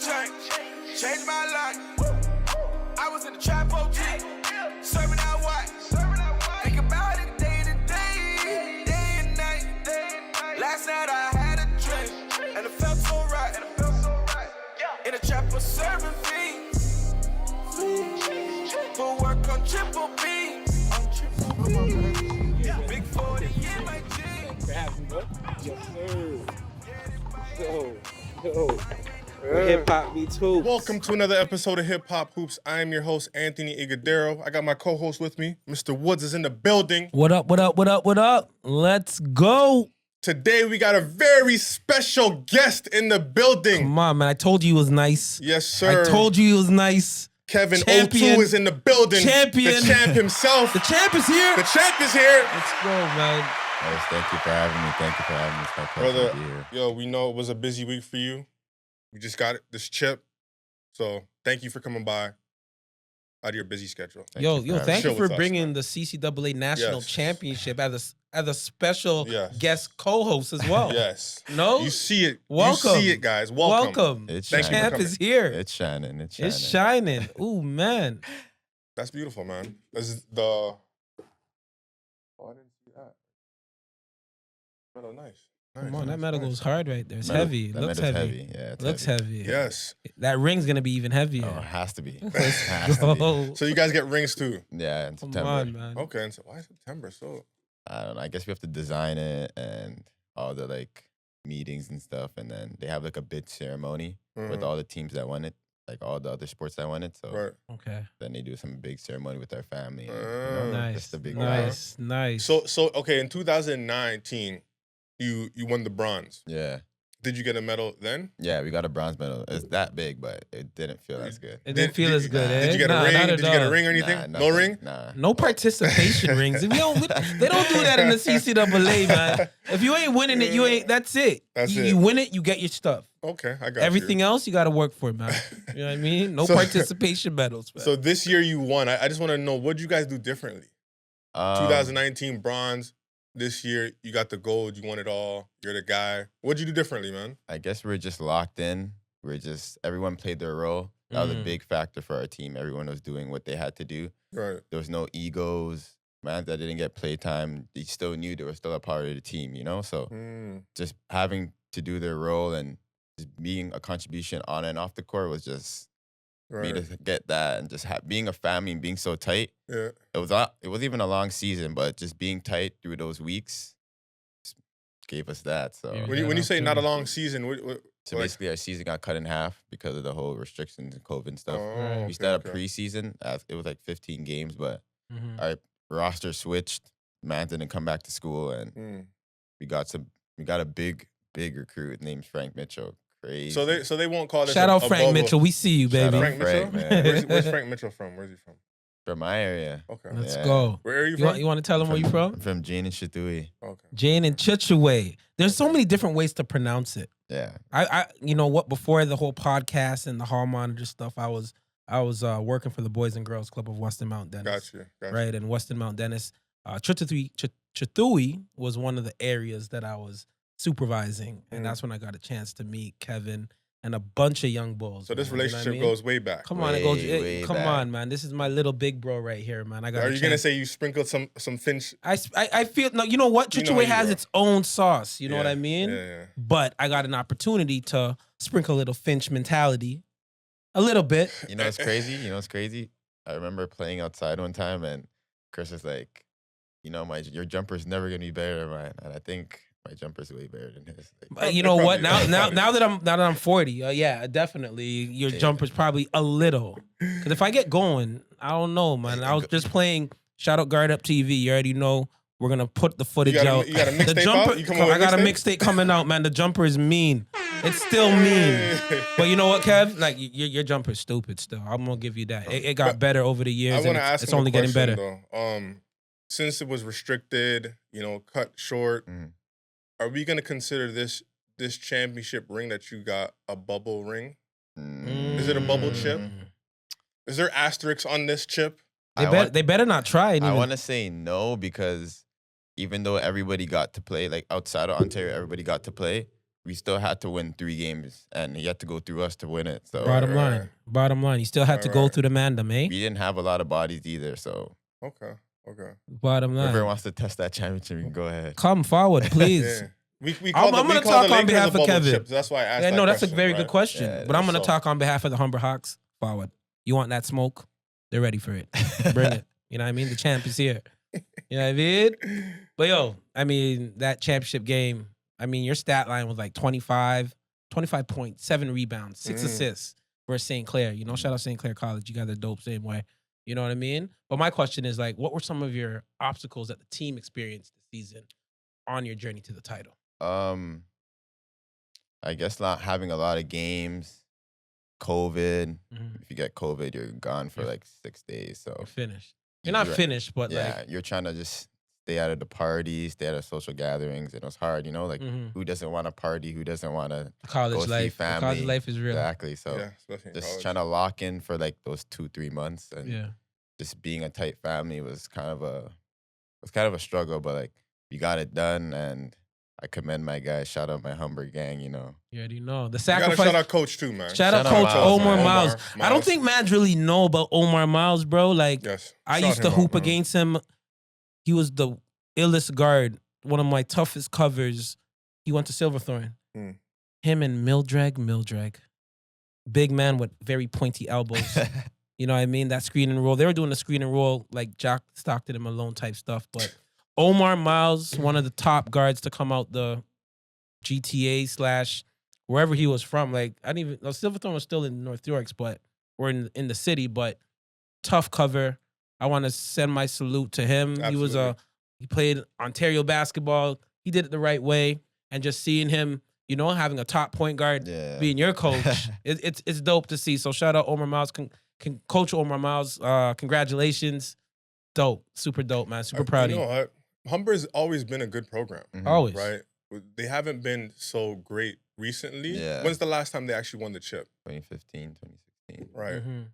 Changed my life. I was in the trap OG, serving out white. Think about it day to day, day and night. Last night I had a drink, and it felt so right. In the trap was serving fiends. But work on triple B. Big 40 in my jeans. Yes, sir. Yo. Hip Hop Me Too. Welcome to another episode of Hip Hop Hoops. I am your host, Anthony Ighodaro. I got my co-host with me. Mr. Woods is in the building. What up? Let's go. Today, we got a very special guest in the building. Come on, man. I told you he was nice. Yes, sir. I told you he was nice. Kevin Champion. Otoo is in the building. Champion. The champ himself. The champ is here. The champ is here. Let's go, man. Yes, thank you for having me. It's my pleasure Brother, to be here. yo, we know it was a busy week for you. You just got this chip. So thank you for coming by out of your busy schedule. Thank you for Thank you Chill for with us, bringing man. the CCAA National Yes. Championship as a special Yes. guest co-host as well. Yes. No? You see it. Welcome. You see it, guys. Welcome. It's The Thank you for champ coming. is here. It's shining. It's shining. Ooh, man. That's beautiful, man. This is the... Oh, I didn't see that. Metal, nice. Come on, that metal goes hard right there. It's Metal- heavy. It that looks metal's heavy. Yeah, it's Looks heavy. Yes. That ring's gonna be even heavier. Oh, it has to be. Let's Has to be. go. So you guys get rings too. Yeah, in Come September. on, man. Okay, and so why September? So I don't know. I guess we have to design it and all the like meetings and stuff, and then they have like a bid ceremony with all the teams that won it, like all the other sports that won it. So right. Okay. then they do some big ceremony with their family. And, Nice. Just a big Nice. So okay, in 2019, you won the bronze. Yeah. Did you get a medal then? Yeah, we got a bronze medal. It's that big, but it didn't feel as good. It didn't feel as good, eh? Did you get a ring? Not Did at you get a all. ring or anything? Nah, No nothing. ring? Nah. No participation rings. They don't do that in the CCAA, man. If you ain't winning it, you ain't. That's it. That's you, it. You win it, you get your stuff. Okay, I got Everything you. else, you got to work for it, man. You know what I mean? No So- participation medals, man. So this year you won. I just want to know, what did you guys do differently? 2019 bronze. This year you got the gold. You won it all. You're the guy. What'd you do differently, man? I guess we're just locked in. Everyone played their role. That was a big factor for our team. Everyone was doing what they had to do. Right. There was no egos. Man that didn't get playtime, they still knew they were still a part of the team, you know? So just having to do their role and just being a contribution on and off the court was just me Right. to get that, and just being a family and being so tight. Yeah. It wasn't even a long season, but just being tight through those weeks just gave us that. So Yeah, When you say not a long season, what So like- basically, our season got cut in half because of the whole restrictions and COVID and stuff. Oh, We started preseason. It was like 15 games, but Mhm. our roster switched. Man didn't come back to school, and we got a big recruit named Frank Mitchell. Crazy. So they won't call this. Shout out a Frank bubble. Mitchell. We see you, Shout baby. out Frank Mitchell. Frank, man. Where's Frank Mitchell from? Where's he from? From my area. Okay. Let's Yeah. go. Where are you You from? want to tell them where you from? I'm from Jane and Shatui. Okay. Jane and Chichaway. There's so many different ways to pronounce it. Yeah. I you know what, before the whole podcast and the hall monitor stuff, I was working for the Boys and Girls Club of Weston Mount Dennis. Gotcha. Right, and Weston Mount Dennis. Chatui was one of the areas that I was supervising, and that's when I got a chance to meet Kevin and a bunch of young bulls. So this man, you know what I relationship mean? goes way back. Come on, it goes. Way Come back. on, man. This is my little big bro right here, man. I got. Are you gonna say you sprinkled some Finch? I feel no. You know what? You know Chichaway how you has are. its own sauce. You know what Yeah, I mean? Yeah. But I got an opportunity to sprinkle a little Finch mentality, a little bit. You know what's crazy? I remember playing outside one time, and Chris was like, your jumper's never gonna be better than mine. And I think my jumper's way better than his. But you know what? Now that I'm 40, yeah, definitely your jumper's probably a little. Because if I get going, I don't know, man. I was just playing Shout Out Guard Up TV. You already know we're gonna put the footage out. You got a The mixtape jumper, out? You come out with I got a mixtape? mixtape coming out, man. The jumper is mean. It's still mean. But you know what, Kev? Like your jumper's stupid still. I'm gonna give you that. It got better over the years. I want to ask it's him only a getting question, better. though. Since it was restricted, cut short, are we gonna consider this championship ring that you got a bubble ring? Is it a bubble chip? Is there asterisks on this chip? They better not try it. I even. want to say no, because even though everybody got to play, like outside of Ontario, everybody got to play. we still had to win 3 games, and he had to go through us to win it. So Bottom line, you still had to go through the mandem, eh? we didn't have a lot of bodies either. So Okay. Bottom line. whoever wants to test that championship, you can go ahead. Come forward, please. Yeah. We I'm call gonna the talk on Lakers behalf a of bubble Kevin. chip. That's why I asked Yeah, that no, that's a question, very right? good question. Yeah, but I'm gonna so- talk on behalf of the Humber Hawks. Forward. You want that smoke? They're ready for it. Bring it. You know what I mean? The champ is here. You know what I mean? But yo, I mean, that championship game, I mean, your stat line was like 25 points, 7 rebounds, 6 assists versus St. Clair. You know, shout out St. Clair College. You guys are dope same way. You know what I mean? But my question is like, what were some of your obstacles that the team experienced this season on your journey to the title? I guess not having a lot of games, COVID. Mhm. If you get COVID, you're gone for like 6 days. So You're finished. You're not finished, but yeah, like, you're trying to just stay out of the parties, stay out of social gatherings, and it was hard. You know, like who doesn't want to party? Who doesn't want to college go see life. family? College life is real. Exactly. So Yeah, especially in just college. trying to lock in for like those 2-3 months, and Yeah. just being a tight family was kind of a struggle, but like we got it done, and I commend my guys. Shout out my Humber gang, you know. You already know. The You gotta sacrifice. shout out Coach too, man. Shout out Shout out Coach Miles, Omar man. Miles. I don't Miles. think mans really know about Omar Miles, bro. Like, Yes. I Shout used to him hoop out, man. against him. He was the illest guard, one of my toughest covers. He went to Silverthorne. Hmm. Him and Mildrag. Big man with very pointy elbows. You know what I mean? That screen and roll. They were doing the screen and roll like Jack Stockton and Malone type stuff. But Omar Miles, one of the top guards to come out the GTA / wherever he was from. Like, I didn't even know Silverthorne was still in North York, but we're in the city, but tough cover. I want to send my salute to him. Absolutely. He played Ontario basketball. He did it the right way. And just seeing him, you know, having a top point guard being your coach, it's dope to see. So shout out Omar Miles. Coach Omar Miles, congratulations. Dope. Super dope, man. Super proud of You you. know what? Humber's always been a good program, Always. right? They haven't been so great recently. Yeah. When's the last time they actually won the chip? 2015, 2016. Right. Mhm.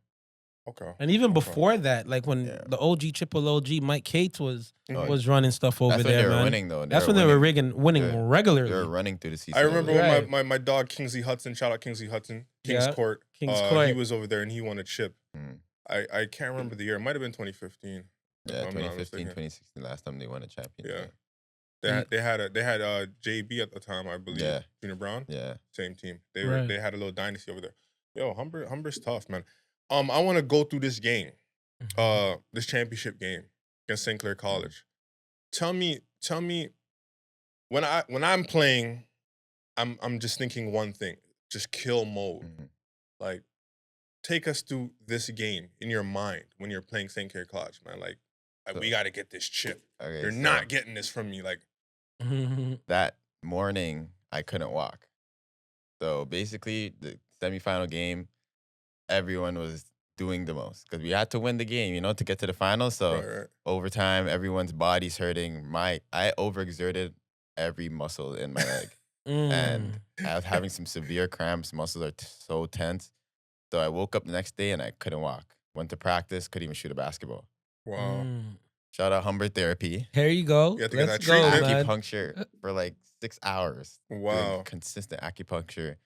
Okay. And even Okay. before that, like when Yeah. the OG, triple OG, Mike Cates was running stuff over That's when there, they were man. winning, though. That's when they were winning Yeah. regularly. They were running through the season. I remember Right. when my dog Kingsley Hudson, shout out Kingsley Hudson, Kings Yeah. Court. Kings Court. He was over there and he won a chip. Mm. I can't remember the year. It might have been 2015. Yeah, if I'm not 2015, mistaken. 2016, last time they won a championship. They had JB at the time, I believe. Yeah. Junior Brown. Yeah. Same team. Right. They had a little dynasty over there. Yo, Humber's tough, man. I want to go through this game, this championship game against St. Clair College. Tell me, when I'm playing, I'm just thinking one thing, just kill mode. Mhm. Like, take us through this game in your mind when you're playing St. Clair College, man. Like, we got to get this chip. Okay, You're so not getting this from me. Like, that morning, I couldn't walk. So basically, the semifinal game, everyone was doing the most because we had to win the game, you know, to get to the finals. So right. overtime, everyone's body's hurting. I overexerted every muscle in my leg. And I was having some severe cramps. Muscles are so tense. So I woke up the next day and I couldn't walk. Went to practice, couldn't even shoot a basketball. Wow. Shout out Humber Therapy. Here you go. You have to get Let's that go, treatment. man. Acupuncture for like 6 hours. Doing Wow. consistent acupuncture,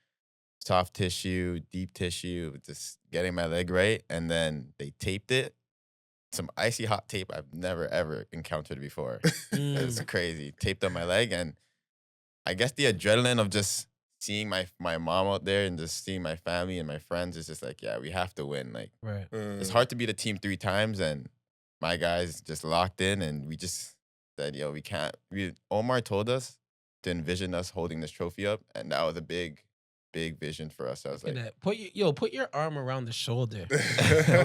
soft tissue, deep tissue, just getting my leg right. And then they taped it. Some icy hot tape I've never, ever encountered before. It's crazy. Taped on my leg. And I guess the adrenaline of just seeing my mom out there and just seeing my family and my friends is just like, yeah, we have to win. Like, Right. it's hard to beat a team 3 times. And my guys just locked in and we just said, yo, we can't. Omar told us to envision us holding this trophy up. And that was a big, big vision for us. I was Look like, at that. Put your arm around the shoulder of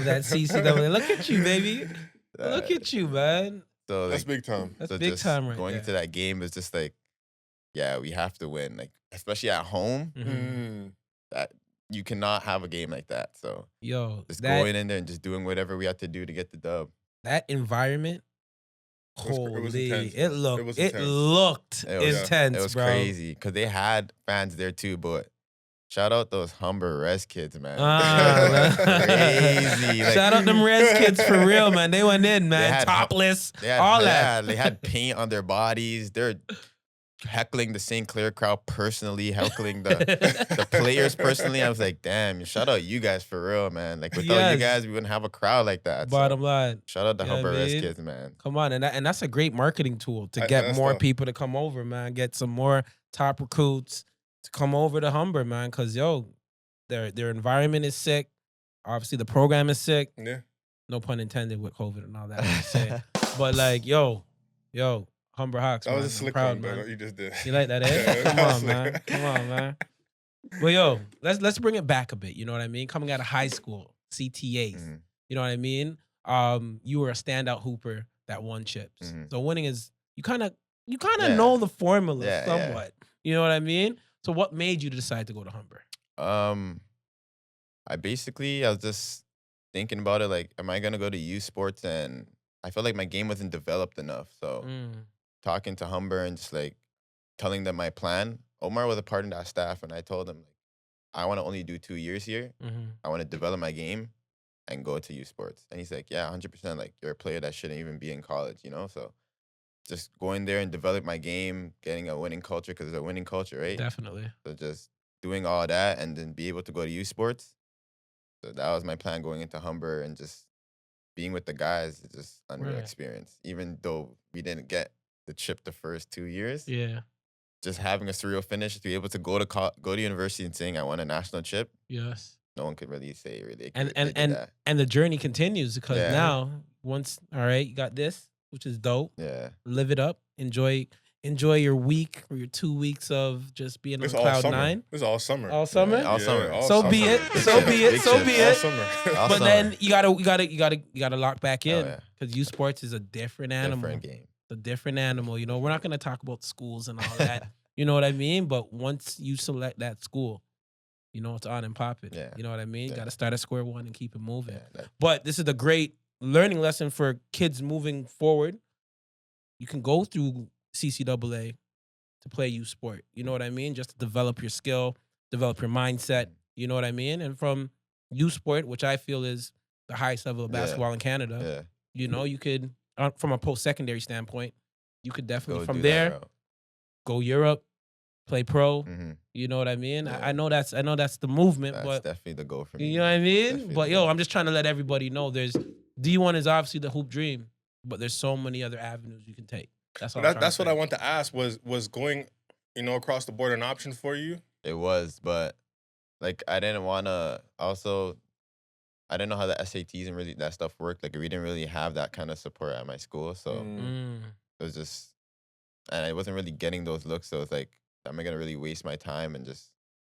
that CCAA. Look at you, baby. Look at you, man. so That's like, big time. That's so big just time right going there. into that game was just like, yeah, we have to win. Like, especially at home, that you cannot have a game like that. So Yo, just that, going in there and just doing whatever we had to do to get the dub. that environment, It was holy, intense. it looked It was it intense. looked It was- intense, It was bro. crazy because they had fans there too. But shout out those Humber Res kids, man. Crazy. Like, Shout out them Reds kids for real, man. They went in, man. had- Topless, they had, all yeah, that. they had paint on their bodies. They're heckling the St. Clair crowd personally, heckling the players personally. I was like, damn, shout out you guys for real, man. Like without you guys, we wouldn't have a crowd like that. Bottom So, line. shout out the You know what I Humber mean? kids, man. Come on, and that's a great marketing tool to get that's more tough. people to come over, man. Get some more top recruits to come over to Humber, man. Cause their environment is sick. Obviously, the program is sick. Yeah. No pun intended with COVID and all that. I'm just saying. But like, yo, Humber Hawks. That was man. a slick I'm proud, one, bro. man. You just did. You like that, eh? Yeah, Come that was on, slick. man. Come on, man. Well, yo, let's bring it back a bit. You know what I mean? Coming out of high school, CTAs. Mhm. You know what I mean? You were a standout hooper that won chips. Mhm. So winning is you kind of Yeah. know the formula Yeah, somewhat. You know what I mean? So what made you decide to go to Humber? I was just thinking about it, like, am I gonna go to youth sports? And I felt like my game wasn't developed enough. So talking to Humber and just like telling them my plan. Omar was a part of that staff, and I told him like, I want to only do 2 years here. I want to develop my game and go to youth sports. And he's like, yeah, 100%. Like you're a player that shouldn't even be in college, you know? So just going there and develop my game, getting a winning culture, because it's a winning culture, right? Definitely. So just doing all that and then be able to go to youth sports. So that was my plan going into Humber, and just being with the guys is just unreal Right. experience. Even though we didn't get the chip the first 2 years, Yeah. just having a surreal finish, to be able to go to university and saying I won a national chip, Yes. no one could really say really. And they did that. and the journey continues because Yeah. now once all right, you got this, which is dope. Yeah, Live it up. Enjoy your week or your 2 weeks of just being on It's all cloud summer. nine. It's all summer. All summer. all summer. all So summer. be it. So be it. Big So chips. be All it. summer. All But summer. then you gotta lock back in yeah. because youth sports is a different animal. Different game. It's a different animal. You know, we're not gonna talk about schools and all that. You know what I mean? But once you select that school, you know it's on and popping. Yeah. You know what I mean? Yeah. Got to start at square one and keep it moving. Yeah, But this is a great learning lesson for kids moving forward. You can go through CCAA to play youth sport. You know what I mean? Just to develop your skill, develop your mindset. You know what I mean? And from youth sport, which I feel is the highest level of Yeah. basketball in Canada, yeah. you know, you could, from a post-secondary standpoint, you could definitely, Go from do that there, route. go Europe, play pro. Mhm. You know what I mean? Yeah. I know that's the movement, That's but definitely the goal for me. you know what I mean? Definitely But the yo, goal. I'm just trying to let everybody know there's D1 is obviously the hoop dream, but there's so many other avenues you can take. That's all. That's what I want to ask. Was going, across the board an option for you? It was, but like I didn't want to. Also, I didn't know how the SATs and really that stuff worked. Like we didn't really have that kind of support at my school, so it was just, and I wasn't really getting those looks. So it's like, am I gonna really waste my time and just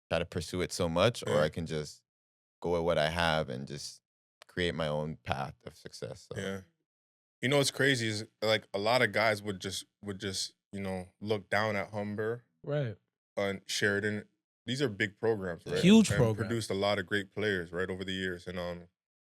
try to pursue it so much, or Yeah. I can just go with what I have and just create my own path of success. So. Yeah. You know what's crazy is like a lot of guys would just look down at Humber Right. and Sheridan. These are big programs, right? Huge and programs. produced a lot of great players right over the years. And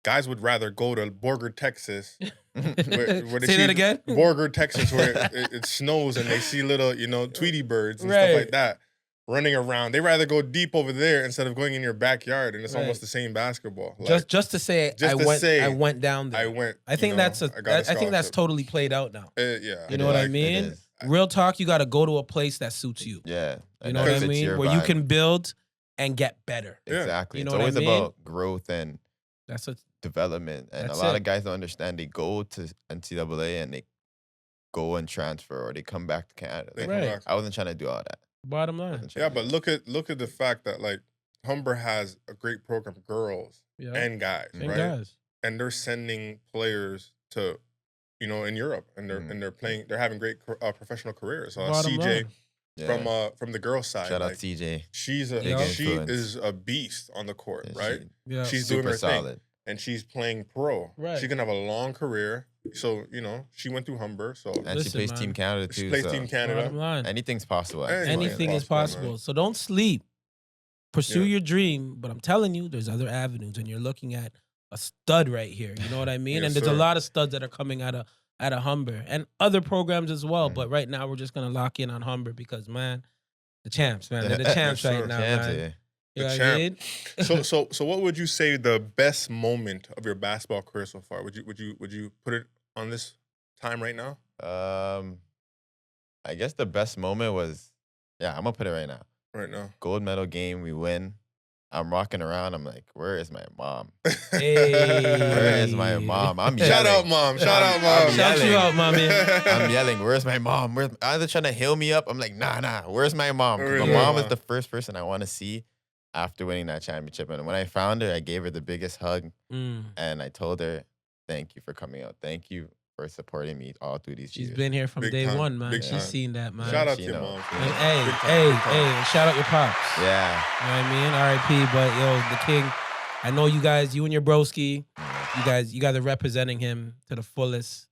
guys would rather go to Borger, Texas. where they Say see that again? Borger, Texas, where it snows and they see little, Tweety birds and Right. stuff like that running around. They rather go deep over there instead of going in your backyard, and it's Right. almost the same basketball. Like, Just to say, just to I went. say, I went down there. I went. I think that's I got a I think that's scholarship. totally played out now. Yeah. You know what I It mean? is. Real talk, you got to go to a place that suits you. Yeah. You and know that what I fits mean? your Where you vibe. can build and get better. Yeah. Exactly. You know It's what I always mean? about growth and That's a development. And That's a lot it. of guys don't understand. They go to NCAA and they go and transfer, or they come back to Canada. They Like, come Right. back. I wasn't trying to do all that. bottom I line. wasn't trying Yeah, to but do look at the fact that like Humber has a great program, girls Yeah. and guys, And right? guys. And they're sending players to, in Europe, and they're playing. They're having great professional careers. Bottom CJ line. Yeah. from the girls side, Shout out like, CJ. she's Big she influence. is a beast on the court, Yeah, right? Yeah. She's doing super her thing. solid. And she's playing pro. Right. She's gonna have a long career. So she went through Humber. So And Listen, she plays man. Team Canada she too. plays so Team Canada. Bottom line. anything's possible. at this point. Anything is possible, possible. man. So don't sleep. Pursue Yeah. your dream. But I'm telling you, there's other avenues, and you're looking at a stud right here. You know what I mean? Yes, and there's sir. a lot of studs that are coming out of Humber and other programs as well. Mhm. But right now, we're just gonna lock in on Humber because man, the champs, man, they're the champs Yes, right sir. now, Chance, man. yeah. You know The what I mean? So what would you say the best moment of your basketball career so far? Would you put it on this time right now? I I guess the best moment was, I'm gonna put it right now. Right now. Gold medal game, we win. I'm rocking around. I'm like, where is my mom? Hey. Where is my mom? I'm Shout out, yelling. mom. Shout out, mom. Shout you out, my man. I'm yelling, where's my mom? Either trying to heal me up. I'm like, nah, where's my mom? 'Cause Where's my your mom mom? is the first person I want to see after winning that championship. And when I found her, I gave her the biggest hug. And I told her, thank you for coming out. Thank you for supporting me all through these years. She's been here from Big day time. one, man. Big She's time. seen that, man. Shout out She to your know. mom. And Big hey, time. and shout out your pops. Yeah. You know what I mean? R.I.P. But yo, the king. I know you guys, you and your broski, you guys are representing him to the fullest.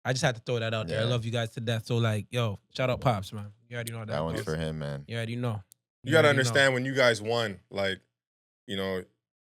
I just had to throw that out there. I Yeah. love you guys to death. So like, yo, shout out pops, man. You already know That one's goes. for him, man. You already know. You gotta already know. understand when you guys won, like, you know,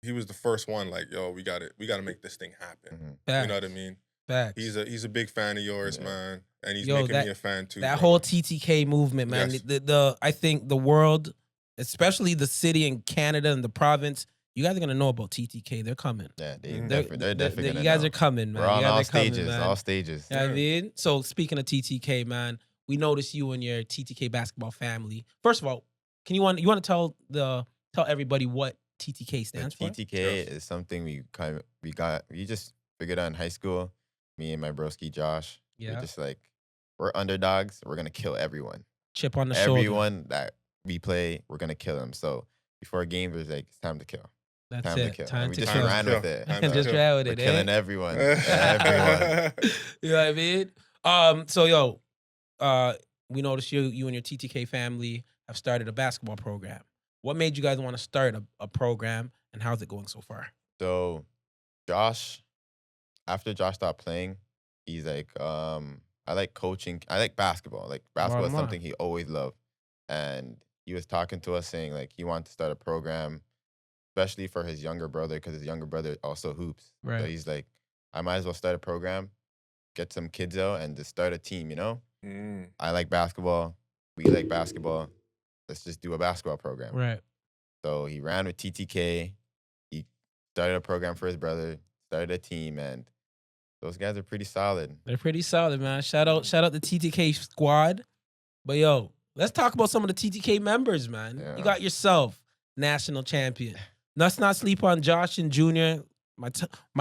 he was the first one. Like, yo, we got to make this thing happen. Mhm. Facts. You know what I mean? Facts. He's a big fan of yours, Yeah. man, and he's Yo, making that- me a fan too. That bro. whole TTK movement, man. Yes. The I think the world, especially the city and Canada and the province, you guys are gonna know about TTK. They're coming. Yeah, Mhm. they're definitely You gonna guys know. are coming, man. We're on You guys all are coming, stages, man. all stages. You know what I mean? So speaking of TTK, man, we noticed you and your TTK basketball family. First of all, can you want to tell everybody what TTK The stands for? TTK is something we just figured out in high school. Me and my broski Josh. Yeah. We're just like, we're underdogs. We're gonna kill everyone. Chip on the shoulder. Everyone that we play, we're gonna kill them. So before a game, there's like, it's time to kill. That's Time it. to kill. Time And we to just kill. ran with it. Time to Just kill. ran with We're it, killing eh? everyone. Everyone. You know what I mean? So yo, we noticed you and your TTK family have started a basketball program. What made you guys want to start a program, and how's it going so far? So Josh, after Josh stopped playing, he's like, I like coaching. I like basketball. Like basketball is Wow. something he always loved. And he was talking to us saying like he wanted to start a program, especially for his younger brother, because his younger brother also hoops. Right. So he's like, I might as well start a program, get some kids out and just start a team, you know? Mm. I like basketball. We like basketball. Let's just do a basketball program. Right. So he ran with TTK. He started a program for his brother, started a team, and those guys are pretty solid. They're pretty solid, man. Shout out the TTK squad. But yo, let's talk about some of the TTK members, man. Yeah. You got yourself national champion. Let's not sleep on Josh and Junior, my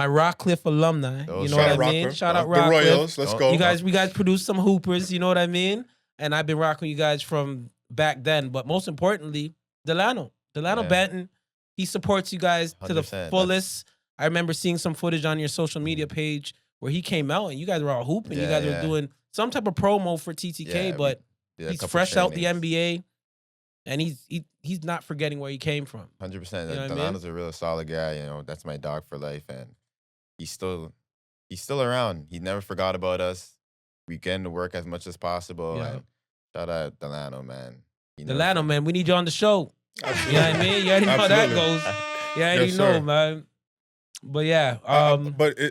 Rockcliffe alumni. Those You know shout what I out mean? Rockcliffe. Shout out The Rockcliffe. Royals. Let's go. We guys produced some hoopers. You know what I mean? And I've been rocking you guys from back then. But most importantly, Delano Yeah. Benton, he supports you guys to the 100%. fullest. I remember seeing some footage on your social media page where he came out and you guys were all hooping. You Yeah, guys were yeah. doing some type of promo for TTK, Yeah, but Did a he's couple fresh out the trainings. NBA, and he's not forgetting where he came from. 100%. You know what I mean? Delano's a real solid guy. You know, that's my dog for life, and he's still around. He never forgot about us. We get into work as much as possible. Yeah. And shout out Delano, man. He never Delano, man, we need you on the show. You know what I mean? You already know how that Absolutely. goes. You already Yes, know, sir. man. But yeah,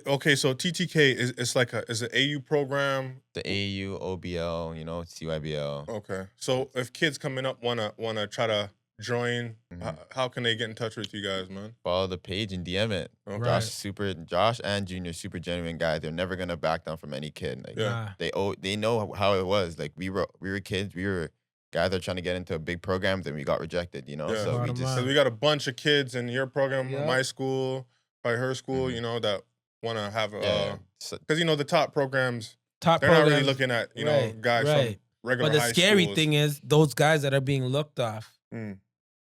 Okay, so TTK is like is an AU program. The AU, OBL, you know, CYBL. Okay, so if kids coming up wanna try to join, Mhm. how can they get in touch with you guys, man? Follow the page and DM it. Okay. Right. Josh and Junior, super genuine guys. They're never gonna back down from any kid. Like, Yeah. nah. they know how it was. Like we were kids. We were guys that are trying to get into big programs, and we got rejected. You know, Yeah. so we Bottom just line. Because we got a bunch of kids in your program, Yeah. my school, by her school, Mhm. you know, that want to have yeah. So, because you know the top programs, Top they're not programs. really looking at you know Right, guys right. from regular But the high scary schools. thing is those guys that are being looked off, Mm.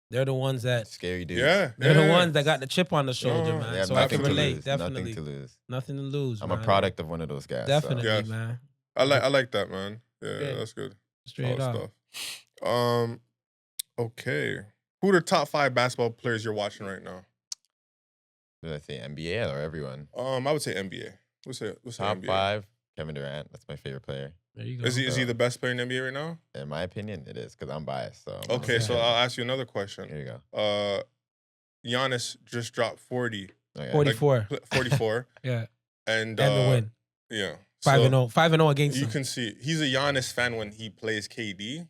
they're the ones that scary dudes. Yeah, they're the yeah. ones that got the chip on the shoulder, No, man. They have So I nothing can to relate, lose. definitely. Nothing to lose. Nothing to lose. I'm man. a product of one of those guys. so. Definitely, Yes. man. I like that, man. Yeah, Yeah. that's good. Straight Solid up. stuff. Okay. Who are the top 5 basketball players you're watching right now? Did I say NBA or everyone? I would say NBA. We'll say Top NBA. 5, Kevin Durant. That's my favorite player. There you go. Is he the best player in the NBA right now? In my opinion, it is because I'm biased. So Okay, so Yeah. I'll ask you another question. here you go. Giannis just dropped 40, Okay. 44. 44, Yeah. and And the win. Yeah, 5-0. 5-0 against You him. can see he's a Giannis fan when he plays KD.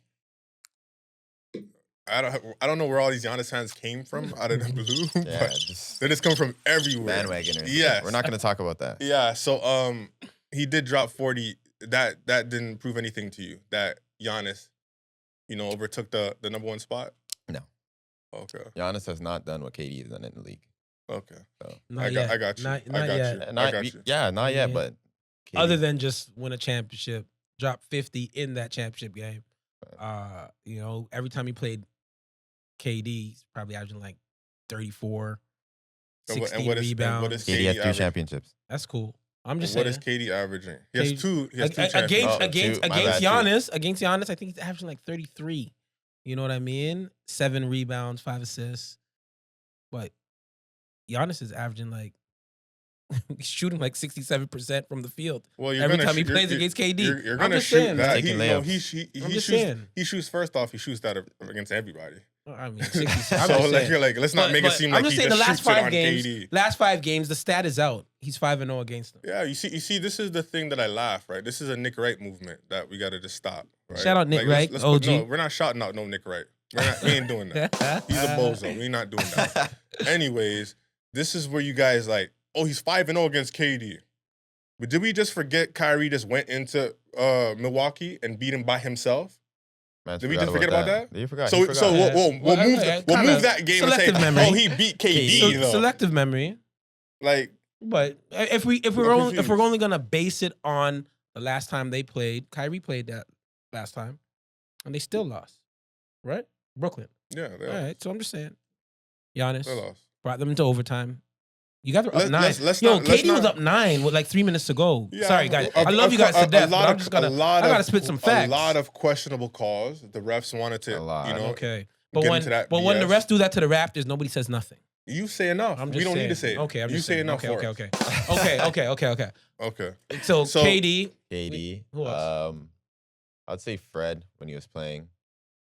I don't know where all these Giannis fans came from out of the blue, Yeah, but just they just come from everywhere. bandwagoner. Yes. We're not going to talk about that. Yeah, so he did drop 40. That didn't prove anything to you. That Giannis, overtook the number one spot? No. Okay. Giannis has not done what KD has done in the league. Okay. So. I got you. Not I got yet. you. I Not, got you. yeah, not yet, but KD. Other than just win a championship, drop 50 in that championship game. Every time he played KD, he's probably averaging like 34, 16 rebounds. What is KD has 2 championships. That's cool. I'm just what saying. is KD averaging? He has two. He has two Against championships. Giannis, I think he's averaging like 33. You know what I mean? 7 rebounds, 5 assists. But Giannis is averaging like he's shooting like 67% from the field. Well, every time he plays against KD. You're gonna shoot that. He shoots first off. He shoots that against everybody. I mean, 60, let's not make it seem like he just shoots it on KD. Last 5 games, the stat is out. He's 5-0 against them. Yeah, you see, this is the thing that I laugh, right? This is a Nick Wright movement that we got to just stop. Right? Shout out Nick Wright, OG. No, we're not shouting out no Nick Wright. We ain't doing that. He's a bozo. We're not doing that. Anyways, this is where you guys like, he's 5-0 against KD. But did we just forget Kyrie just went into Milwaukee and beat him by himself? Man, did we just forget about that? You forgot. So we'll move that game and say, he beat KD. Selective memory. Like, but if we're only gonna base it on the last time they played, Kyrie played that last time, and they still lost, right? Brooklyn. Yeah. All right. So I'm just saying, Giannis They lost. brought them into overtime. You guys were up 9. KD was up 9 with like 3 minutes to go. Yeah, Sorry, guys. I love you guys to death, but I'm just I gotta spit some facts. A lot of questionable calls. The refs wanted to, okay. But when the refs do that to the Raptors, nobody says nothing. You say enough. We don't need to say it. Okay, you say enough. Okay. Okay. So KD. Who else? I'd say Fred when he was playing.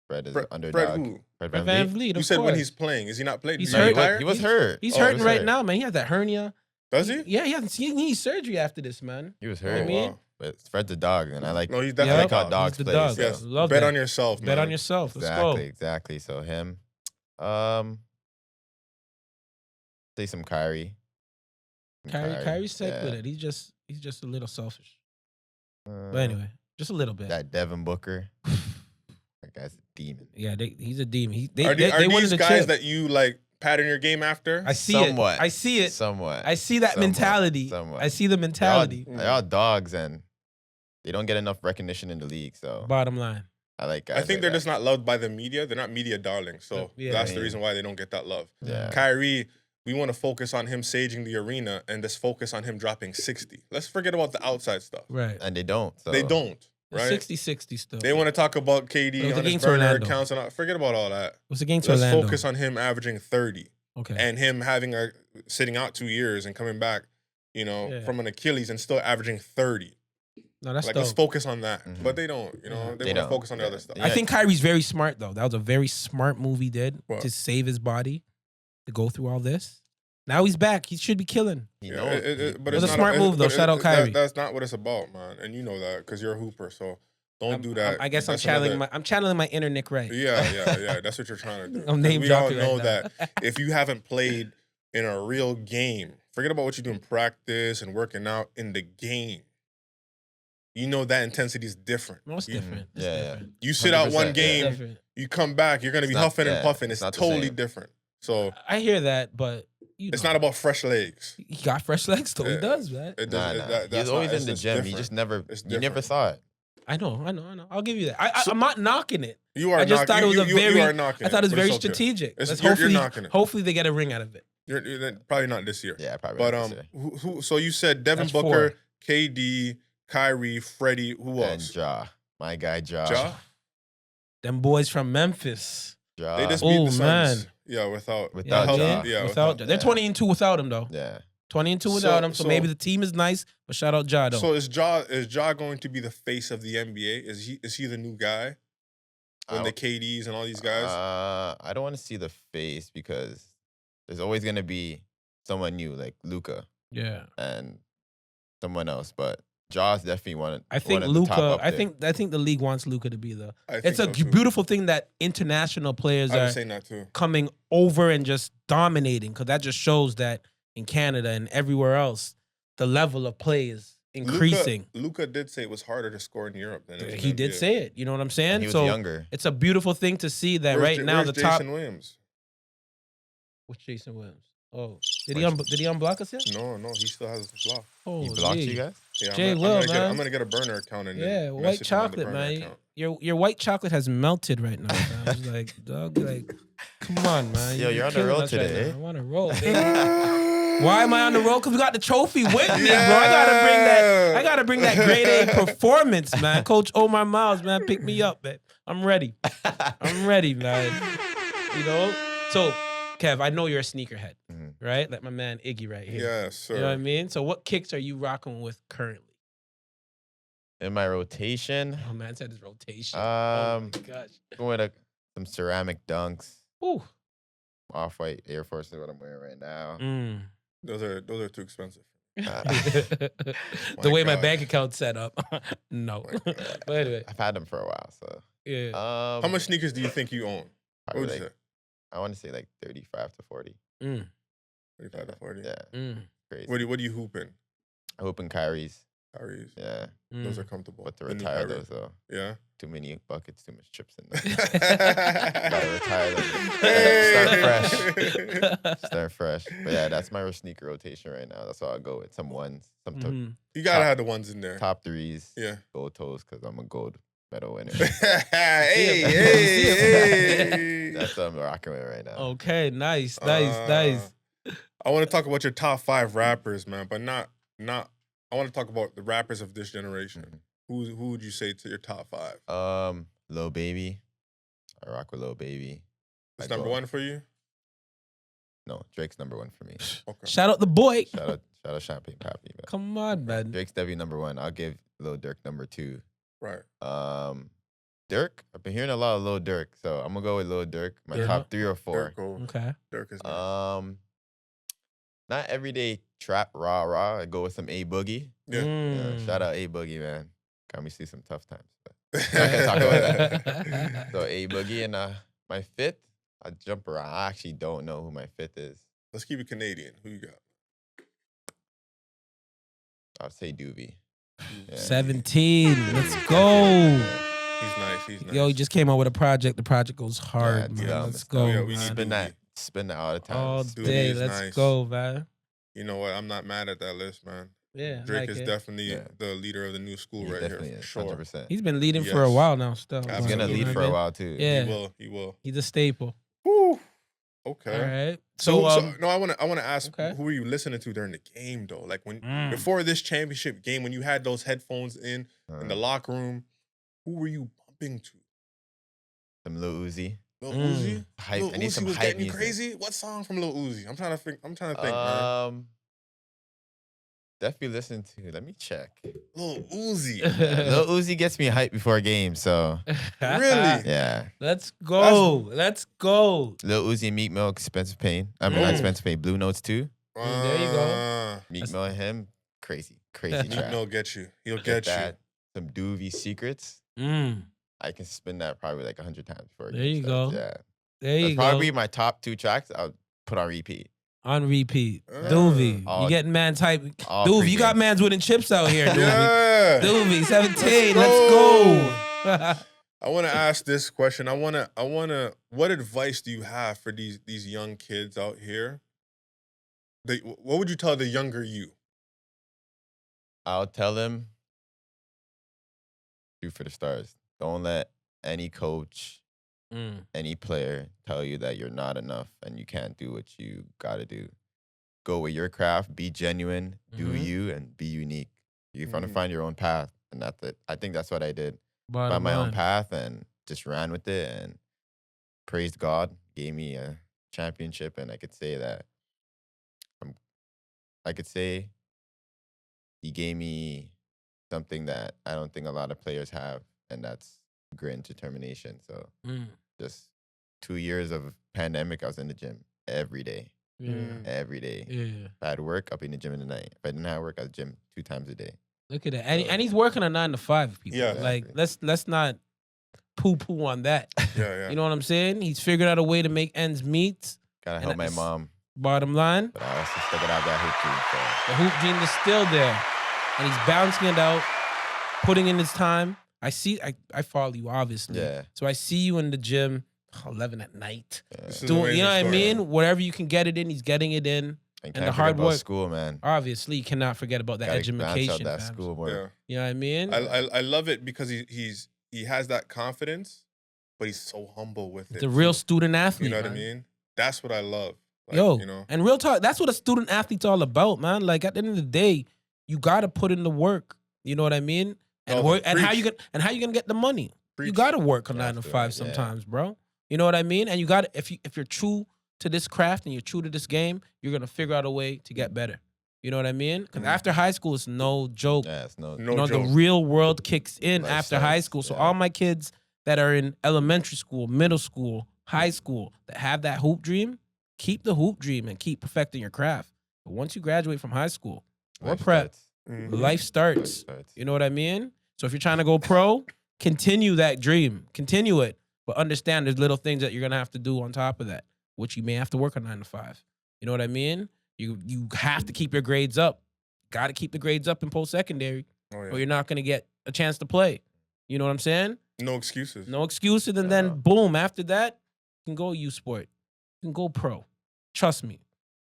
Fred is underdog. Fred who? Fred VanVleet. You said when he's playing. Is he not playing? He's hurt. He was hurt. He's hurting right now, man. He has that hernia. Does he? Yeah, he needs surgery after this, man. He was hurt. Wow. But Fred's a dog, and I like. No, he's definitely how dogs play. Dog. So. Yes. Love Bet that. on yourself, man. Bet on yourself. Let's go. Exactly. So him. Say some Kyrie. Kyrie's sick with it. He's just a little selfish. But anyway, just a little bit. That Devin Booker. That guy's a demon. Yeah, he's a demon. Are these guys that you like pattern your game after? I see Somewhat. it. I see it. Somewhat. I see that mentality. Somewhat. I see the mentality. They're all dogs, and they don't get enough recognition in the league. So Bottom line. I like guys. I think like they're that. just not loved by the media. They're not media darlings. So that's the reason why they don't get that love. Yeah. Kyrie, we want to focus on him saging the arena and just focus on him dropping 60. Let's forget about the outside stuff. Right. And they don't. So. They don't. Right? 60-60 still. They want to talk about KD on his burner accounts and all. Forget about all that. What's against Let's Orlando? focus on him averaging 30. Okay. And him having sitting out 2 years and coming back, from an Achilles and still averaging 30. No, that's let's focus on that. Mm-hmm. But they don't. They want to focus on the other stuff. I think Kyrie's very smart though. That was a very smart move he did to save his body to go through all this. Now he's back. He should be killing. But it was a smart move though. Shout out Kyrie. That's not what it's about, man. And you know that because you're a hooper. So don't do that. I guess I'm channeling my inner Nick Wright. Yeah. That's what you're trying to do. I'm name we all dropping know right that now. if you haven't played in a real game, forget about what you do in practice and working out in the game. You know that intensity is different. No, it's different. It's different. You sit out one game, you come back, you're gonna be huffing and puffing. It's totally different. So I hear that, but it's not about fresh legs. He got fresh legs, though. He does, man. He's always in the gym. You just never, saw it. I know. I'll give you that. I'm not knocking it. You are. I just thought it was you are knocking I thought it was very okay. strategic. You're knocking it. Hopefully they get a ring out of it. You're probably not this year. Yeah, probably. But not this year. who? So you said Devin That's Booker, 4. KD, Kyrie, Freddie. Who else? And Ja, my guy Ja. Ja? Them boys from Memphis. Ja. They just beat the Suns. Man. Yeah, without Ja. Yeah, without Ja. They're 20-2 without him though. Yeah. 20-2 without him. So maybe the team is nice, but shout out Ja though. So is Ja going to be the face of the NBA? Is he the new guy? When the KDs and all these guys? I don't want to see the face because there's always gonna be someone new like Luka. Yeah. And someone else, but Ja's definitely one. I think Luka. I think the league wants Luka to be the. It's a beautiful thing that international players are coming over and just dominating because that just shows that in Canada and everywhere else, the level of play is increasing. Luka did say it was harder to score in Europe than in He did NBA. say it. You know what I'm saying? He was So younger. it's a beautiful thing to see that Where's right now where's the top. Jason Williams? What's Jason Williams? Oh, did he unblock us yet? No, he still has a block. Oh, He blocked you guys? Yeah, Jay I'm Will, gonna man. I'm gonna get a burner account and Yeah, then white message him on the chocolate, burner man. account. Your white chocolate has melted right now. Man. I was like, dog, like, come on, man. Yo, you're on the killing road us right today, now. eh? I'm on the road, baby. Why am I on the road? Because we got the trophy with me, bro. I gotta bring that grade A performance, man. Coach Omar Miles, man, pick me up, man. I'm ready. I'm ready, man. You know? So, Kev, I know you're a sneakerhead, right? Like my man Iggy right here. Yes, sir. You know what I mean? So what kicks are you rocking with currently? In my rotation, Oh, man said his rotation. Oh, my gosh. going with some ceramic dunks, Ooh. off-white Air Force is what I'm wearing right now. Mm. Those are too expensive. The My way my God. bank account's set up. No. My God. But anyway, I've had them for a while, so. yeah. How much sneakers do you think you own? What Probably would you like, say? I want to say like 35 to 40. Mm. 35 to 40. Yeah, Mm. crazy. What do you hoop in? I hope in Kyrie's. Kyrie's. Yeah, Those Mm. are comfortable. but to The new retire Kyrie. those though. Yeah. Too many buckets, too much chips in there. Gotta retire them. Start fresh. But yeah, that's my sneaker rotation right now. That's all I go with. Some ones, some Mhm. You gotta Top- have the ones in there. top threes, Yeah. gold toes, because I'm a gold medal winner. hey. That's what I'm rocking with right now. Okay, nice. Nice. I want to talk about your top 5 rappers, man, but not. I want to talk about the rappers of this generation. Mm-hmm. Who would you say to your top 5? Lil Baby. I rock with Lil Baby. It's I number go- 1 for you. No, Drake's number 1 for me. Okay. Shout out the boy. Shout out Champagne Pappy. Man. Come on, man. Drake's definitely number 1. I'll give Lil Durk number 2. Right. Dirk. I've been hearing a lot of Lil Durk, so I'm gonna go with Lil Durk. My Yeah. top 3 or 4. Dirk, go. Okay. Dirk is nice. Not everyday trap rah. I go with some A Boogie. Yeah. Mm. Yeah, shout out A Boogie, man. Got me see some tough times. But I can talk about that. So A Boogie and my 5th, I jump around. I actually don't know who my 5th is. Let's keep it Canadian. Who you got? I'll say Doobie. Yeah. 17. Let's go. He's nice. Yo, he just came out with a project. The project goes hard, it's man. dumb. Let's It's go. dumb. Yeah, we man. need Spin that all the time. All Dude, day. he's Let's nice. go, man. You know what? I'm not mad at that list, man. Yeah. Drake like is it. definitely Yeah. the leader of the new school He right definitely here, for is, sure. 100%. He's been leading for a Yes. while now, still. He's Absolutely. gonna lead for a while too. Yeah. He will. He's a staple. Whew. Okay. All right. So no, I want to ask, okay. who were you listening to during the game though? Like when Mm. before this championship game, when you had those headphones in the locker room, who were you bumping to? Some Lil Uzi. Lil Mm. Uzi. Hype. Lil I need Uzi some was hype getting you music. crazy. What song from Lil Uzi? I'm trying to think, man. Definitely listen to. Let me check. Lil Uzi. Lil Uzi gets me hype before a game, so Really? yeah. Let's go. Let's go. Lil Uzi and Meek Mill, Expensive Pain. I mean, not Mm. Expensive Pain. Blue Notes too. There you go. Meek That's- Mill and him, crazy Meek track. Mill get you. He'll Get get you. that. Some Doovie Secrets. Mm. I can spin that probably like 100 times before a There game you starts. go. Yeah. There you That's go. probably my top 2 tracks I'll put on repeat. On repeat. Doovie. all- You getting man's hype. all Doovie, you got pregame. man's winning chips out here, Doovie. Yeah. Doovie, 17. Let's Let's go. I want to ask this question. I want to. What advice do you have for these young kids out here? What would you tell the younger you? I'll tell him, shoot for the stars. Don't let any coach, Mm. any player tell you that you're not enough and you can't do what you got to do. Go with your craft, be genuine, do Mhm. you, and be unique. You're trying to Mhm. find your own path, and that's it. I think that's what I did. Find Bottom my own line. path and just ran with it and praised God, gave me a championship, and I could say that he gave me something that I don't think a lot of players have, and that's grit and determination. So Mm. just 2 years of pandemic, I was in the gym every day. Yeah. Every day. Yeah. If I had work, I'll be in the gym in the night. If I didn't have work, I was gym 2 times a day. Look at that. And he's working a 9 to 5, people. Yeah. Like, Exactly. let's not poo-poo on that. Yeah. You know what I'm saying? He's figured out a way to make ends meet. Gotta And help my it's- mom, Bottom line, but I also still gotta have that hoop team. So the hoop gene is still there. and he's balancing it out, putting in his time. I follow you, obviously. Yeah. So I see you in the gym 11 at night. This is Doing, amazing you know what I story, mean? man. Whatever you can get it in, he's getting it in. And the can't hard forget about work. school, man. Obviously, you cannot forget about that Gotta balance out education. that fam. school work. Yeah. You know what I mean? I love it because he has that confidence, but he's so humble with it. The real too. student athlete. You know what I man. mean? That's what I love. Like, Yo, you know, and real talk, that's what a student athlete's all about, man. Like at the end of the day, you gotta put in the work. You know what I mean? And Oh, work, and how you preach. gonna get the money? You Preach. gotta work a You 9 have to to, 5 yeah. sometimes, bro. You know what I mean? And you got if you're true to this craft and you're true to this game, you're gonna figure out a way to get better. You know what I mean? Because after high school, it's no joke. Yeah, it's no. No You know, joke. the real world kicks in Life after high starts, school. So yeah. all my kids that are in elementary school, middle school, high school, that have that hoop dream, keep the hoop dream and keep perfecting your craft. But once you graduate from high school, or Life prep, starts. Mhm. life Life starts. starts. You know what I mean? So if you're trying to go pro, continue that dream. Continue it. But understand there's little things that you're going to have to do on top of that, which you may have to work on 9 to 5. You know what I mean? You have to keep your grades up. Got to keep the grades up in post-secondary Oh, or yeah. you're not going to get a chance to play. You know what I'm saying? No excuses. No excuses. And then boom, after that, you can go youth sport. You can go pro. Trust me.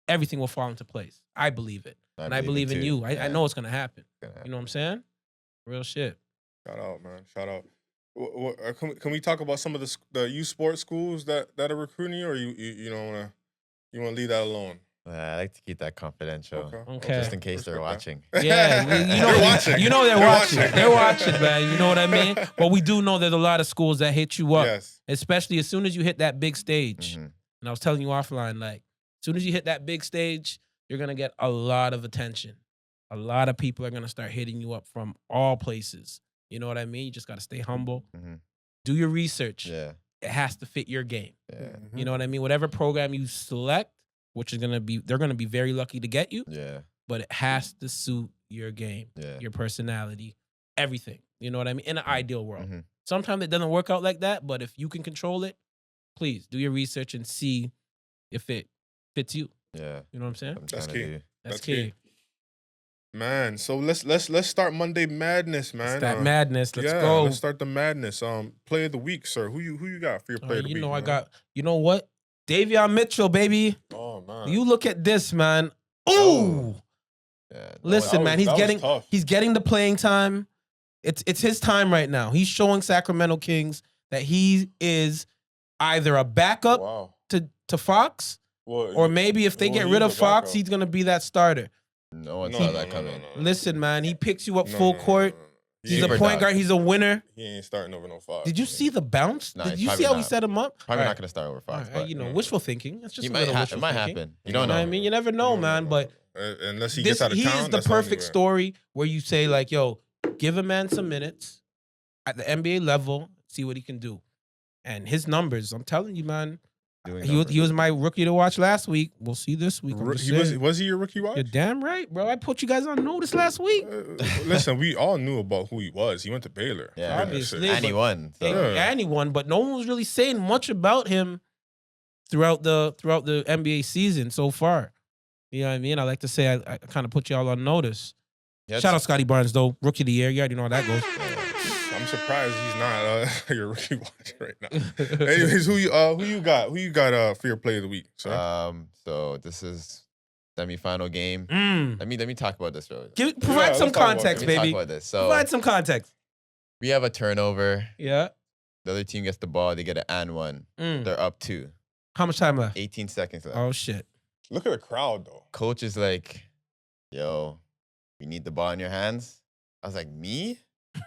Everything will fall into place. I believe it. And I believe it in too. you. I Yeah. know it's going to happen. Gonna happen. You know what I'm saying? Real shit. Shout out, man. Shout out. Can we talk about some of the youth sports schools that are recruiting you, or you don't wanna leave that alone? I like to keep that confidential, Okay. just in case they're Respect watching. that. Yeah, you know, They're watching. You know they're They're watching. watching. They're watching, man. You know what I mean? But we do know there's a lot of schools that hit you up, Yes. especially as soon as you hit that big stage. Mhm. And I was telling you offline, like, as soon as you hit that big stage, you're gonna get a lot of attention. A lot of people are gonna start hitting you up from all places. You know what I mean? You just gotta stay humble. Mhm. Do your research. Yeah, It has to fit your game. yeah, You know what I mean? Whatever program you select, which is gonna be, they're gonna be very lucky to get you, yeah, but it has to suit your game, yeah. your personality, everything. You know what I mean? In an ideal world. Mhm. Sometimes it doesn't work out like that, but if you can control it, please do your research and see if it fits you. Yeah. You know what I'm saying? I'm That's trying to key. do. That's That's key. key. Man, so let's start Monday Madness, man. It's that madness. Let's yeah, go. let's start the madness. Play of the week, sir. Who you got for your play of the You week? know, I man? got, you know what? Davion Mitchell, baby. Oh man. You look at this, man. Ooh. Oh. Yeah. Listen, man, that was tough. he's getting the playing time. It's his time right now. He's showing Sacramento Kings that he is either a backup Wow. to Fox, Well, or maybe if they well, get he's rid a of Fox, backup. he's gonna be that starter. No one No, saw no, that no, coming. no, no. Listen, man, he picks you up No, full no, no, court. no, no. He's He a ain't- Super point dog. guard. He's a winner. He ain't starting over no Fox. Did you see the bounce? Nah, Did he's you see probably how we not. set him up? Probably All not right. gonna start over Fox, All right, but you know, wishful thinking. It's just he a might little it wishful might thinking. happen. You No, don't You know what I know. mean? You never know, man. But unless he this, gets out of he town, is the that's perfect only story where you say, like, yo, give a man some minutes at the NBA level, see what he can do. And his numbers, I'm telling you, man, Doing he numbers. was my rookie to watch last week. We'll see this week. I'm where. just He was saying. was he your rookie watch? You're damn right, bro. I put you guys on notice last week. Listen, we all knew about who he was. He went to Baylor. Yeah, Obviously. and he won. So. Yeah. And he won, but no one was really saying much about him throughout the NBA season so far. You know what I mean? I like to say I kind of put y'all on notice. He had Shout out Scotty Barnes, though. Rookie of the year. You already know how that goes. I'm surprised he's not your rookie watch right now. Anyways, who you got? Who you got for your play of the week, sir? So this is semifinal game. Mm. Let me talk about this, bro. Provide some let's talk about context, Let me talk baby. about this. So Provide some context. we have a turnover. Yeah. The other team gets the ball. They get an and one. Mm. They're up 2. How much time left? 18 seconds left. Oh, shit. Look at the crowd though. Coach is like, yo, you need the ball in your hands. I was like, me?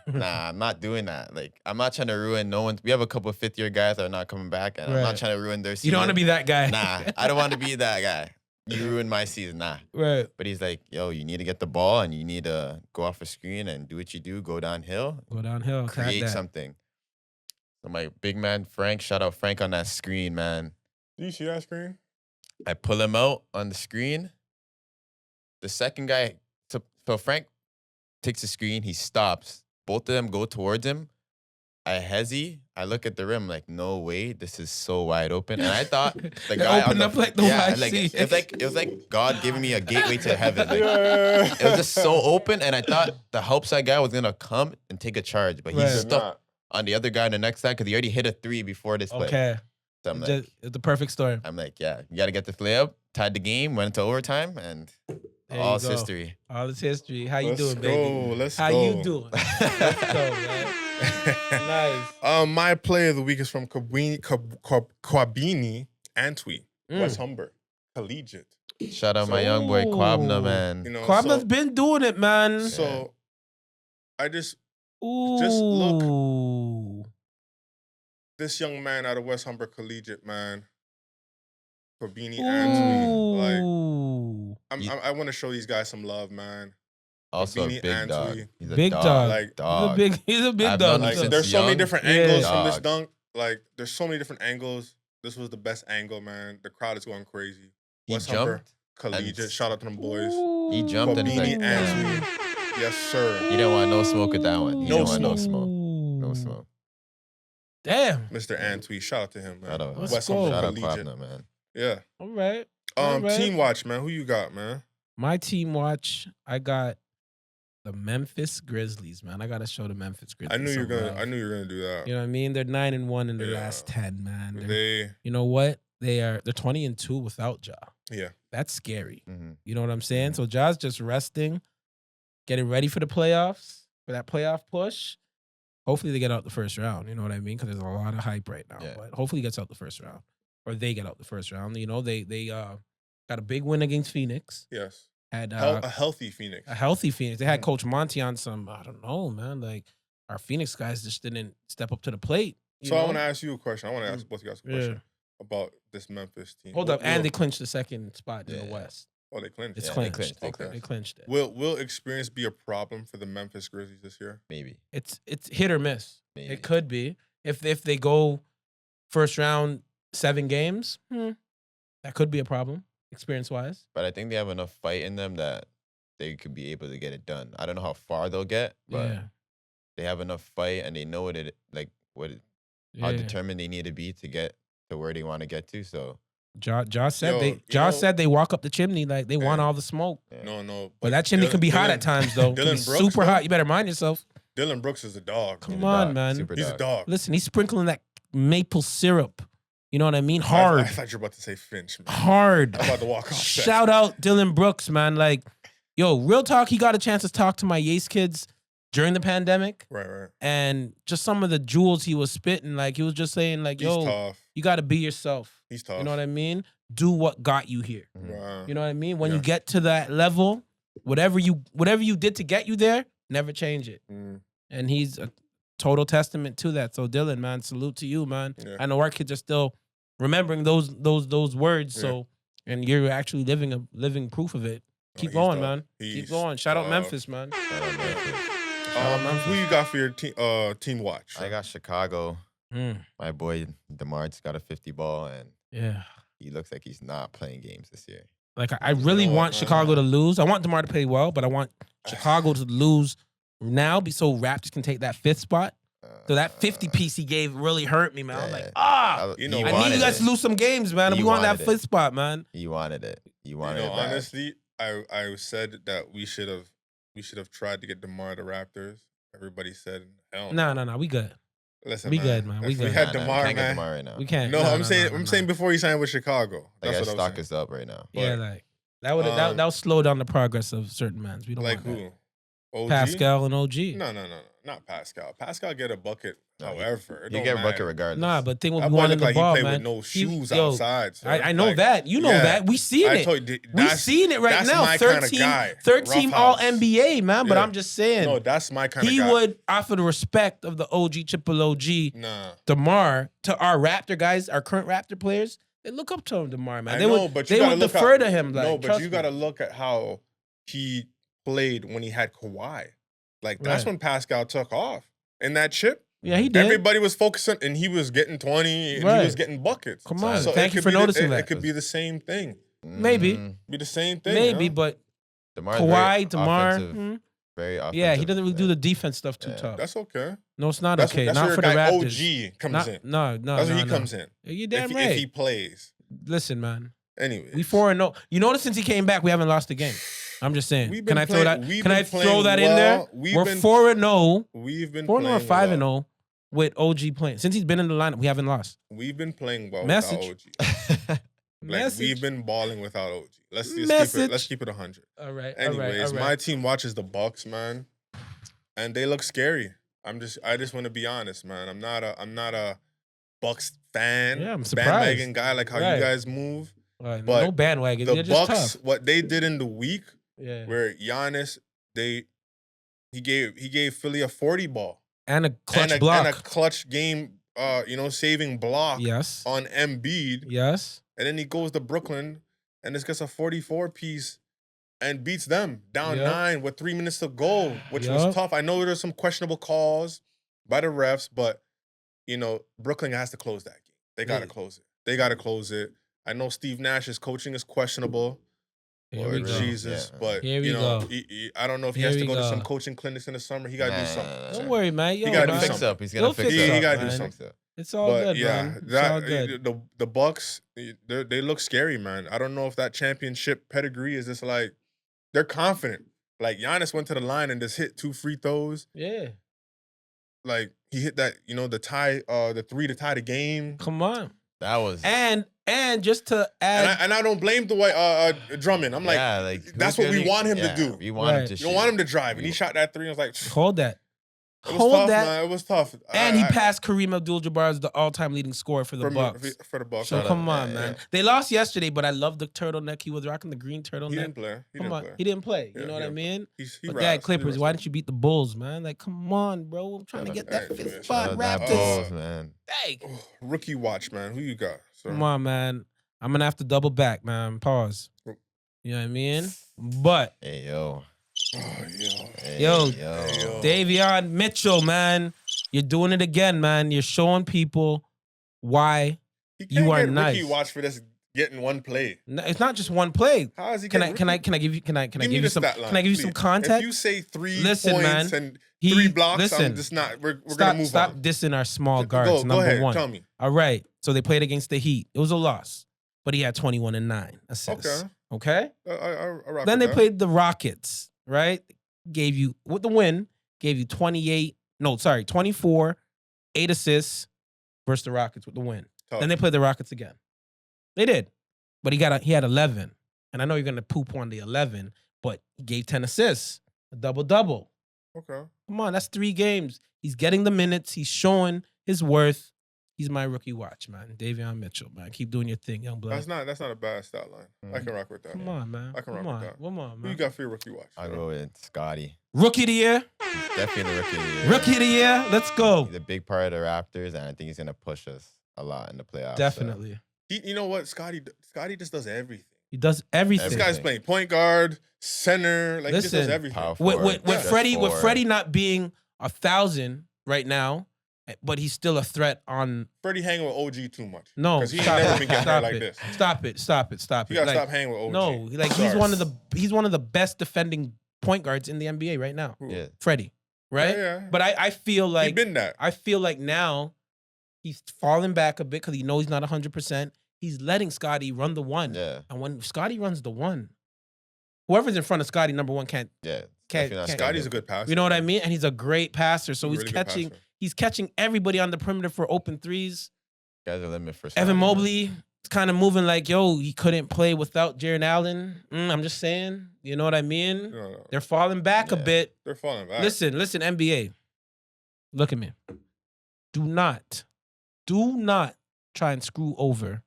Nah, I'm not doing that. Like, I'm not trying to ruin no one. We have a couple of 5th-year guys that are not coming back, and I'm Right. not trying to ruin their season. You don't want to be that guy. Nah, I don't want to be that guy. You ruined my season. Nah. Right. But he's like, yo, you need to get the ball, and you need to go off a screen and do what you do, go downhill, Go downhill. Tap create that. something. So my big man, Frank, shout out Frank on that screen, man. Do you see that screen? I pull him out on the screen. The second guy, so Frank takes the screen, he stops. Both of them go towards him. I look at the rim like, no way, this is so wide open. And I thought the It guy opened up like the YC. it was like God giving me a gateway to heaven. Like, it was just so open, and I thought the help side guy was gonna come and take a charge, but Right. he's stuck on the other guy on the next side because he already hit a 3 before this play. Okay. So I'm like, It's the perfect story. yeah, you got to get the play up, tied the game, went into overtime, and There all you is go. history. All this history. How you Let's doing, go. baby? Let's How go. you doing? Let's go, man. Nice. My play of the week is from Kwabini Antwi, West Humber Collegiate. Shout out my young boy Kwabna, man. You know, Kwabna's been doing it, man. so I just Ooh. look. This young man out of West Humber Collegiate, man, Kwabini Antwi. Like, Ooh. I want to show these guys some love, man. Also a Kwabini big dog. Antwi. He's a Big dog. Like, dog. He's a big I've dog. known him Like, since there's so many young. different Yeah. angles from this Dog. dunk. Like, there's so many different angles. This was the best angle, man. The crowd is going crazy. He West Humber jumped. Collegiate. Shout out to them boys. He jumped and he's Kwabini like, Antwi. Yes, sir. he didn't want no smoke with that one. He No didn't want no smoke. smoke. No smoke. Damn. Mr. Antwi. Shout out to him, man. Shout out, Let's West go. Humber shout out Collegiate. Kwabna, man. Yeah. All right. All right. Team watch, man. Who you got, man? My team watch, I got the Memphis Grizzlies, man. I gotta show the Memphis Grizzlies. I knew you were some gonna. love. I knew you were gonna do that. You know what I mean? They're 9-1 in their Yeah. last 10, man. They. You know what? They're 20-2 without Ja. Yeah. That's scary. Mhm. You know what I'm saying? So Ja's just resting, getting ready for the playoffs, for that playoff push. Hopefully they get out the first round. You know what I mean? Because there's a lot of hype right now. Yeah. But hopefully he gets out the first round, or they get out the first round. You know, they got a big win against Phoenix. Yes. Had A healthy Phoenix. a healthy Phoenix. They had Coach Monty on some. I don't know, man. Like our Phoenix guys just didn't step up to the plate. you So I know? want to ask you a question. I want to ask both of you guys a question about this Memphis team. Hold up, Will- and they clinched the second spot in the Yeah. West. Oh, they clinched. It's Yeah, clinched. they clinched, they Okay. They clinched it. Will experience be a problem for the Memphis Grizzlies this year? Maybe. It's hit or miss. Maybe. It could be if they go first round 7 games. That could be a problem experience wise. But I think they have enough fight in them that they could be able to get it done. I don't know how far they'll get, but Yeah, they have enough fight and they know how yeah. determined they need to be to get to where they want to get to. So Josh said Yo, they. you Josh know- said they walk up the chimney like they want Yeah. all the smoke. yeah. No. But that chimney can be hot at times though. Can be Dylan Brooks, super though? hot. You better mind yourself. Dylan Brooks is a dog. Come He's a on, dog, man. super He's a dog. dog. Listen, he's sprinkling that maple syrup. You know what I mean? I Hard, thought you were about to say Finch. Man. hard. I'm about to walk off. set. Shout out Dylan Brooks, man. Like, yo, real talk. He got a chance to talk to my Yates kids during the pandemic, Right. and just some of the jewels he was spitting. Like, he was just saying, like, He's yo, tough. you got to be yourself. He's tough. You know what I mean? Do what got you here. Mhm. Wow. You know what I mean? When Yeah. you get to that level, whatever you did to get you there, never change it. Mm, And he's a total testament to that. So Dylan, man, salute to you, man. yeah. I know our kids are still remembering those words. Yeah. So, and you're actually living proof of it. No, Keep he's going, tough. man. He's Keep going. Shout out tough. Memphis, man. Shout out Memphis. Who you got for your team watch? I got Chicago. Mm, My boy DeMar's got a 50 ball, and yeah. he looks like he's not playing games this year. Like I really know what, want man? Chicago to lose. I want DeMar to play well, but I want Chicago to lose now, so Raptors can take that 5th spot. So that 50 piece he gave really hurt me, man. I was like, You know, he I need wanted you guys it. to lose some games, man. He We want that wanted it. 5th spot, man. He wanted it. He You wanted know, it bad. honestly, I said that we should have tried to get DeMar to Raptors. Everybody said hell. No. We good. Listen, we man, good, man. We if we good. had we DeMar, can't get man. DeMar right now. We can't. No, I'm saying no. I'm saying before he signed with Chicago. Like, That's our what I'm stock saying. is up right now. Yeah, like that would that would slow down the progress of certain mans. We don't Like want who? that. OG? Pascal and OG. No, not Pascal. Pascal get a bucket. No, he- However, it You don't get matter. bucket regardless. Nah, but thing with That we boy wanted look the like ball, he played man. with no shoes yo, outside. So I know like, that. You know yeah. that. We seen I it. told you, We seen it right that's now. my 13, kinda guy. 13 Rough all house. NBA, man. But Yeah. I'm just saying, No, that's my kind of he guy. would offer the respect of the OG, triple OG, Nah. DeMar to our Raptor guys, our current Raptor players. They look up to him, DeMar, man. I They know, would, but you they gotta would look defer at, to him. Like, no, but trust you me. got to look at how he played when he had Kawhi. Like that's Right. when Pascal took off in that chip. Yeah, he did. Everybody was focusing, and he was getting 20, and Right. he was getting buckets. Come on. So it Thank you could for be the- noticing it, that. It could be the same thing. Maybe. Mm, Be the same thing. Maybe, you know? but DeMar's Kawhi, very DeMar. offensive. Very offensive. Yeah, he doesn't really do the defense stuff too tough. That's okay. No, it's not That's okay. that's Not where for your the guy Raptors. OG comes in. No. That's where he comes in. You're damn right. If he plays. Listen, man. Anyway, We 4-0. You notice since he came back, we haven't lost a game. I'm just saying. We've Can been I throw that? playing- Can I we've been throw that playing in there? well. We've We're been- 4-0. We've been 4-0 or playing 5-0 well. with OG playing. Since he's been in the lineup, we haven't lost. We've been playing well Message. without OG. Like Message. we've been balling without OG. Message. Let's keep it 100. All right. Anyways, all right. my team watches the Bucks, man, and they look scary. I just want to be honest, man. I'm not a Bucks fan. Yeah, I'm surprised. Bandwagon guy, like how Right. you guys move. But but no bandwagon. The They're just Bucks, tough. what they did in the week, Yeah. where Giannis, he gave Philly a 40 ball And a clutch and block. and a clutch game, saving block Yes. on Embiid, Yes. and then he goes to Brooklyn and just gets a 44 piece and beats them down Yep. 9 with 3 minutes to go, which Yep. was tough. I know there's some questionable calls by the refs, but Brooklyn has to close that game. They got to close it. They got to close it. I know Steve Nash's coaching is questionable. Here Lord we go. Jesus, Yeah. but Here we go. I don't know if he Here has to we go to some go. coaching clinics in the summer. He got to do something. Don't worry, man. Yo, He gotta do man. Fix something. up. He's gonna He'll fix fix up. He gotta do man. something. It's all But good, yeah, man. It's all good. the Bucks, they look scary, man. I don't know if that championship pedigree is just like they're confident. Like Giannis went to the line and just hit 2 free throws. Yeah. Like he hit that, the tie, the 3 to tie the game. Come on. That was And just to add, And I don't blame the way Drummond. I'm like, that's what we want him to do. We want him Right. to. You don't want him to drive, and he shot that 3. I was like, hold that. it was Hold tough, that. man. It was tough. And he passed Kareem Abdul-Jabbar as the all-time leading scorer for the Bucks. For the Bucks. So Shout come out. on, Yeah, man. yeah. They lost yesterday, but I love the turtleneck. He was rocking the green He turtleneck. didn't play. He Come didn't on, play. he didn't play. Yeah, You know he what I didn't mean? He But raps. Dad He Clippers, raps. why didn't you beat the Bulls, man? Like, come on, bro. I'm trying to get that Hey, fifth man, spot. shout That Raptors. Bulls, man. Hey, Rookie watch, man. Who you got? Sir? come on, man. I'm gonna have to double back, man. Pause. You know what I mean? But Hey yo. Oh, Yo. yo. Davion Mitchell, man, you're doing it again, man. You're showing people why He You can't are get nice. Rookie watch for this getting one play. it's not just one play. How is he? Can I getting rookie? give you the some stat line, can I give you some please. context? If you say 3 Listen, points man. and He- 3 blocks, listen. I'm just not. We're stop, gonna move stop on. dissing our small Go guards. Number ahead. one. Tell me. All right. So they played against the Heat. It was a loss, but he had 21 and 9 assists. Okay. Okay. I rock Then with they that. played the Rockets, right? Gave you, with the win, gave you 24, 8 assists versus the Rockets with the win. Tough. Then they played the Rockets again. They did. But he had 11. And I know you're going to poop on the 11, but he gave 10 assists, a double-double. Okay. Come on, that's 3 games. He's getting the minutes. He's showing his worth. He's my rookie watch, man. Davion Mitchell, man. Keep doing your thing, young blood. That's not a bad stat line. I can rock with that. Come on, man. I can rock Come on. with that. Come on, Who man. you got for your rookie watch? I'll go with Scotty. Rookie of the year. He's definitely the rookie of the year. Rookie of the year. Let's go. He's a big part of the Raptors, and I think he's gonna push us a lot in the playoffs. Definitely. You know what? Scotty just does everything. He does everything. This guy's playing point guard, center, like he just does Listen, everything. Power with forward, stretch Freddie forward. not being 1,000 right now, but he's still a threat on. Freddie hanging with OG too much. No, because he ain't stop never it. been getting Stop there like it. this. Stop it. You gotta Like, stop hanging with OG. no, like he's Sorry. one of the best defending point guards in the NBA right now. Who? Yeah. Freddie, right? Yeah. But I feel He like been that. I feel like now he's falling back a bit because he knows he's not 100%. He's letting Scotty run the one. Yeah, And when Scotty runs the one, whoever's in front of Scotty, number one, can't. yeah. Can't- Definitely not Scotty's a good passer. You know what I mean? And he's a great passer. So He's he's a really good catching. passer. He's catching everybody on the perimeter for open threes. Guys are limit for Evan Scotty, man. Mobley is kind of moving like, yo, he couldn't play without Jaren Allen. I'm just saying. You know what I mean? No. They're falling back a Yeah. bit. They're falling back. Listen, NBA. Look at me. Do not try and screw over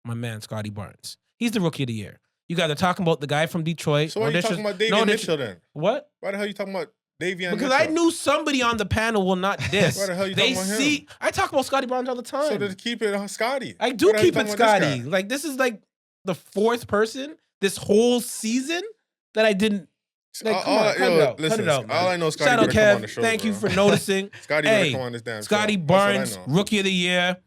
my man, Scotty Barnes. He's the rookie of the year. You guys are talking about the guy from Detroit. So why are you talking about Davion Mitchell then? What? Why the hell are you talking about Davion Because Mitchell? I knew somebody on the panel will not diss. Why the hell you They talking about see. him? I talk about Scotty Barnes all the time. So to keep it Scotty. I do Why the hell you keep it talking about this Scotty. guy? Like this is like the 4th person this whole season that I didn't. Like, come on, cut it out. Listen, cut it out, man. all I know is Scotty Shout out, better come on Kev. the show. Thank you bro. for noticing. Scotty Hey, better come on this damn Scotty show. That's what I Barnes, know. rookie of the year.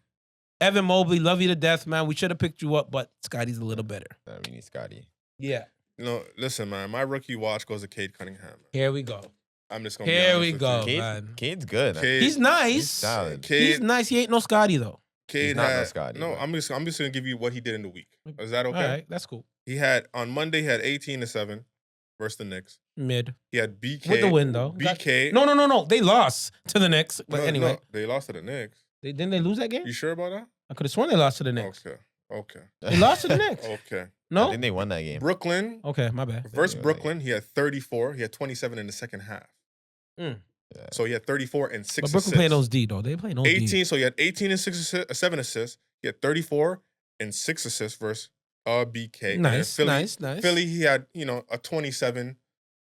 Evan Mobley, love you to death, man. We should have picked you up, but Scotty's a little better. We need Scotty. Yeah. No, listen, man. My rookie watch goes to Cade Cunningham. Man. Here we go. I'm just gonna be Here honest we with go, you. man. Cade's good. Cade, He's nice. He's solid. Cade, He's nice. He ain't no Scotty though. Cade He's not no had Scotty, no. but- I'm just gonna give you what he did in the week. Is that okay? All right, that's cool. He had on Monday. He had 18-7 versus the Knicks. Mid He had BK with the win though. BK. No. They lost to the Knicks. But No, anyway, no, they lost to the Knicks. didn't they lose that game? You sure about that? I could have sworn they lost to the Knicks. Okay. They lost to the Knicks. Okay. I No. think they won that game. Brooklyn Okay, my bad. versus Yeah, Brooklyn. He had 34. He had 27 in the second half. Mm. Yeah. So he had 34 and 6 But Brooklyn assists. playing those D though. They playing those 18. D. So he had 18 and 7 assists. He had 34 and 6 assists versus BK. And then Nice, Philly, nice. Philly, he had a 27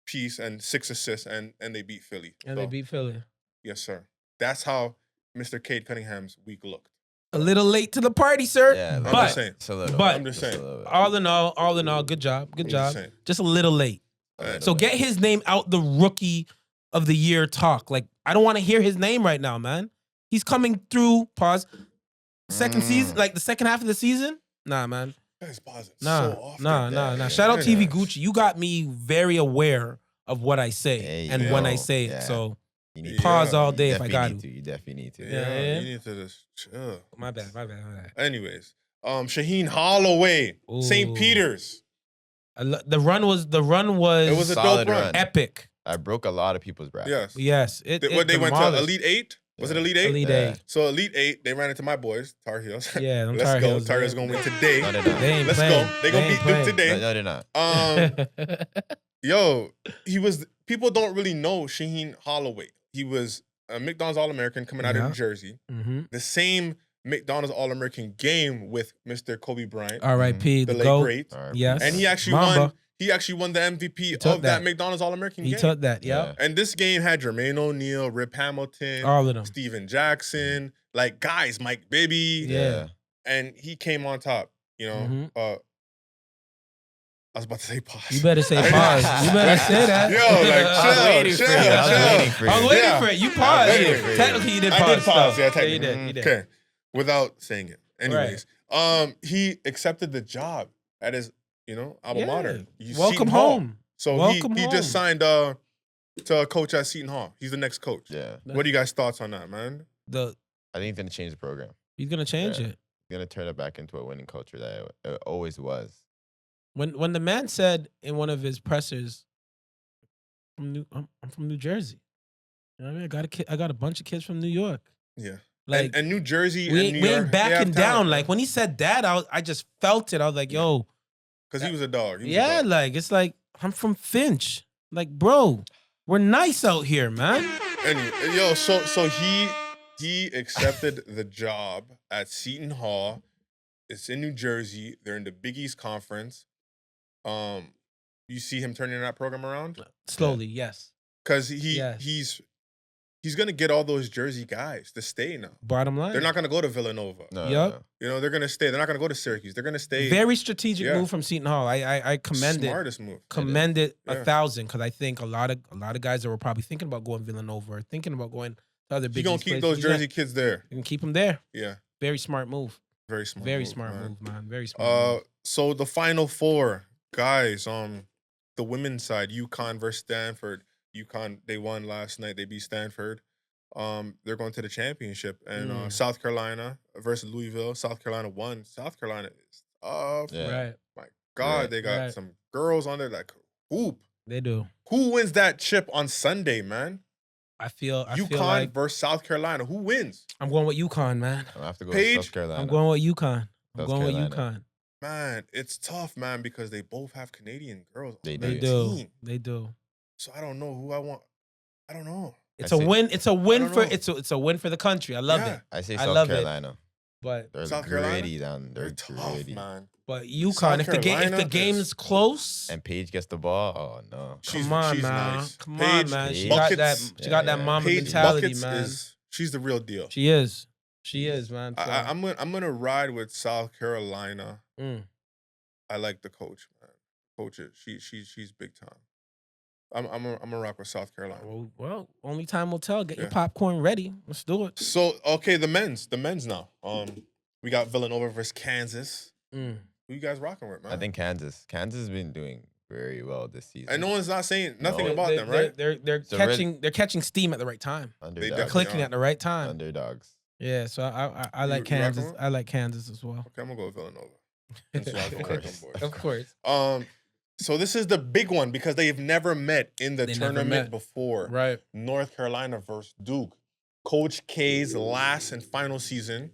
piece and 6 assists, and they beat Philly. And So, they beat Philly. yes, sir. That's how Mr. Cade Cunningham's week looked. A little late to the party, sir. Yeah, I'm but just saying. It's a little. but- I'm just saying. a little bit. all in all, good job. Good I'm job. just saying. Just a little late. A little So bit. get his name out the rookie of the year talk. Like, I don't want to hear his name right now, man. He's coming through, pause. Second season, like the second half of the season? Nah, man. Guys, pause it Nah, so often. nah. Shout out Yeah. TV Gucci. You got me very aware of what I say Hey, and yo, when I say it. yeah. So You need Yeah. to- pause all you day if I definitely got need to. You definitely need to. Yeah, Yeah. you need to just chill. My bad. Anyways, Shaheen Holloway, St. Ooh. Peter's. The run was It was a Solid dope run. run. epic. I broke a lot of people's brackets. Yes. Yes. They went to demolished. Elite 8? Was it Elite 8? Elite Yeah. 8. So Elite 8, they ran into my boys, Tar Heels. Yeah, them Let's Tar go. Heels, Tar Heels yeah. going to win today. No, they're not. They ain't Let's playing. go. They going to beat Duke No, today. no, they're not. Yo, people don't really know Shaheen Holloway. He was a McDonald's All-American coming out Yeah. of New Jersey. hmm The same McDonald's All-American game with Mr. Kobe Bryant, R.I.P. the The late GOAT. great. All right. Yes. And he actually Mamba. won. He actually won the MVP took of that that. McDonald's All-American He game. took that. Yeah. Yep. And this game had Jermaine O'Neal, Rip Hamilton, All of them. Steven Jackson, like guys, Mike Bibby, Yeah. and he came on top. You know, Mhm. I was about to say pause. You better say pause. You better say that. Yo, like, I was waiting for you. I was waiting for you. I was waiting Yeah. for it. You I paused. was waiting for you. Technically, you did pause. I did pause. though. Yeah, technically. You did. Okay, without saying it. Anyways, he accepted the job at his, alma Yeah. mater. Welcome Seton Hall. home. So Welcome he home. just signed to a coach at Seton Hall. He's the next coach. Yeah. What are you guys' thoughts on that, man? The I think he's going to change the program. he's gonna change Yeah. it. He's going to turn it back into a winning culture that it always was. When the man said in one of his pressers, I'm from New Jersey. You know what I mean? I got a bunch of kids from New York. Yeah. Like and New Jersey we and ain't, New we York, ain't backing they have down. talent, Like when he said that, I just felt it. I was like, yo, because he was a dog. He was a yeah, dog. like it's like I'm from Finch. Like, bro, we're nice out here, man. Yo, so he accepted the job at Seton Hall. It's in New Jersey. They're in the Big East Conference. You see him turning that program around Slowly, yes. because Yes. he's gonna get all those Jersey guys to stay now. Bottom line, They're not gonna go to Villanova. No, Yup. They're gonna stay. They're not gonna go to Syracuse. They're gonna stay. very strategic Yeah. move from Seton Hall. I commend it. Smartest move. Commend it Yeah. 1,000 because I think a lot of guys that were probably thinking about going Villanova or thinking about going to other He big gonna East keep places. those He's gonna- Jersey kids there. You can keep them there. Yeah, Very smart move. very smart. Very move, smart man. move, man. Very smart. Move. So the Final Four guys, the women's side, UConn versus Stanford. UConn, they won last night. They beat Stanford. They're going to the championship, and South Carolina versus Louisville. South Carolina won. South Carolina is tough. Yeah. Right. My God, Right. they got Right. some girls on there that could hoop. They do. Who wins that chip on Sunday, man? I feel UConn like versus South Carolina. Who wins? I'm going with UConn, man. I'm going to have to go Paige? with South Carolina. I'm going with UConn. I'm South going with Carolina. UConn. Man, it's tough, man, because they both have Canadian girls They on do. They their do. team. They do. So I don't know who I want. I don't know. It's I a see. win. It's a win don't for know. it's a win for the country. I love Yeah. it. I say I South love it. Carolina. But They're South Carolina? gritty down. They're They're tough, gritty. man. UConn, South if the Carolina game is close, And Paige gets the ball. Oh no. come on, she's man. nice. Come Paige, on, man. She Buckets- got that. She got that yeah. mama Paige mentality, Buckets man. she's the real deal. She is. She is, man. So, I'm gonna ride with South Carolina. mm. I like the coach, man. Coach it. She's big time. I'm gonna rock with South Carolina. Well, only time will tell. Get your Yeah. popcorn ready. Let's do it. So okay, the men's now. We got Villanova versus Kansas. Mm. Who you guys rocking with, man? I think Kansas. Kansas has been doing very well this season. And no one's not saying nothing No. about them, right? They're So catching steam at the right time. Underdogs. definitely Clicking are. at the right time. Underdogs. Yeah, so I You- like you Kansas. rocking with? I like Kansas as well. Okay, I'm gonna go with Villanova. Since y'all don't like them boys. Of course. So this is the big one because they've never met in the They never tournament met. before. Right. North Carolina versus Duke. Coach K's last and final season.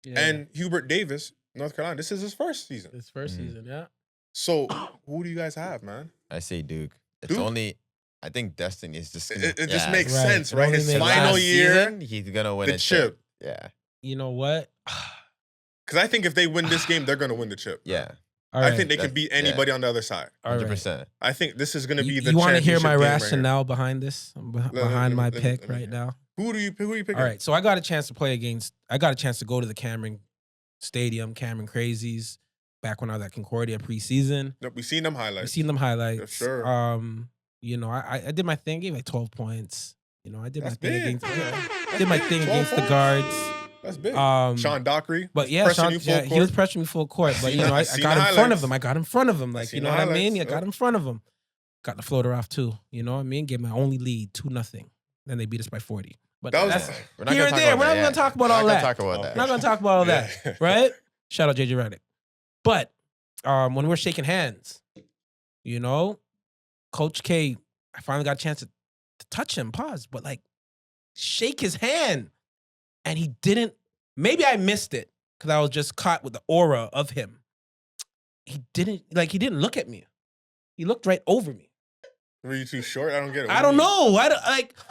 Yeah. And Hubert Davis, North Carolina, this is his first season. this first season, yeah. So who do you guys have, man? I say Duke. It's Duke? only. I think Destiny is just. Gonna, It just makes Right. sense, It right? only His makes final last year, season, he's gonna win the a chip. Yeah. You know what? Because I think if they win this game, they're gonna win the chip. Yeah. All I right. think they can beat anybody on the other side. All right. 100%. I think this is gonna be the. You want to hear championship my game right here. rationale behind this? Behind my pick let me right hear. now. Who are you picking? All right, so I got a chance to play against. I got a chance to go to the Cameron Stadium, Cameron Crazies, back when I was at Concordia preseason. Nope, we've seen them highlights. I've seen them highlights. Yeah, sure. You know, I did my thing. Gave like 12 points. You know, I did That's my thing big. against. Yeah. Did my thing 12 against the points. guards. That's big. Sean Dockery. But yeah, pressing Sean, you full yeah, he court. was pressuring me full court. But seen you know, the- I seen got the in front highlights. of him. I got in front of him. Like seen you know the what I mean? highlights. I got in front of him. Got the floater off too. You know what I mean? Gave my only lead 2-0. Then they beat us by 40. But That was- that's We're not here gonna and talk there. about We're not that, gonna talk about We're all not that. gonna talk about Okay. that. We're not gonna talk about all Yeah. that, right? Shout out JJ Redick. But when we're shaking hands, you know, Coach K, I finally got a chance to touch him. Pause, but like shake his hand, and he didn't. Maybe I missed it because I was just caught with the aura of him. He didn't look at me. He looked right over me. Were you too short? I don't get it. I don't know.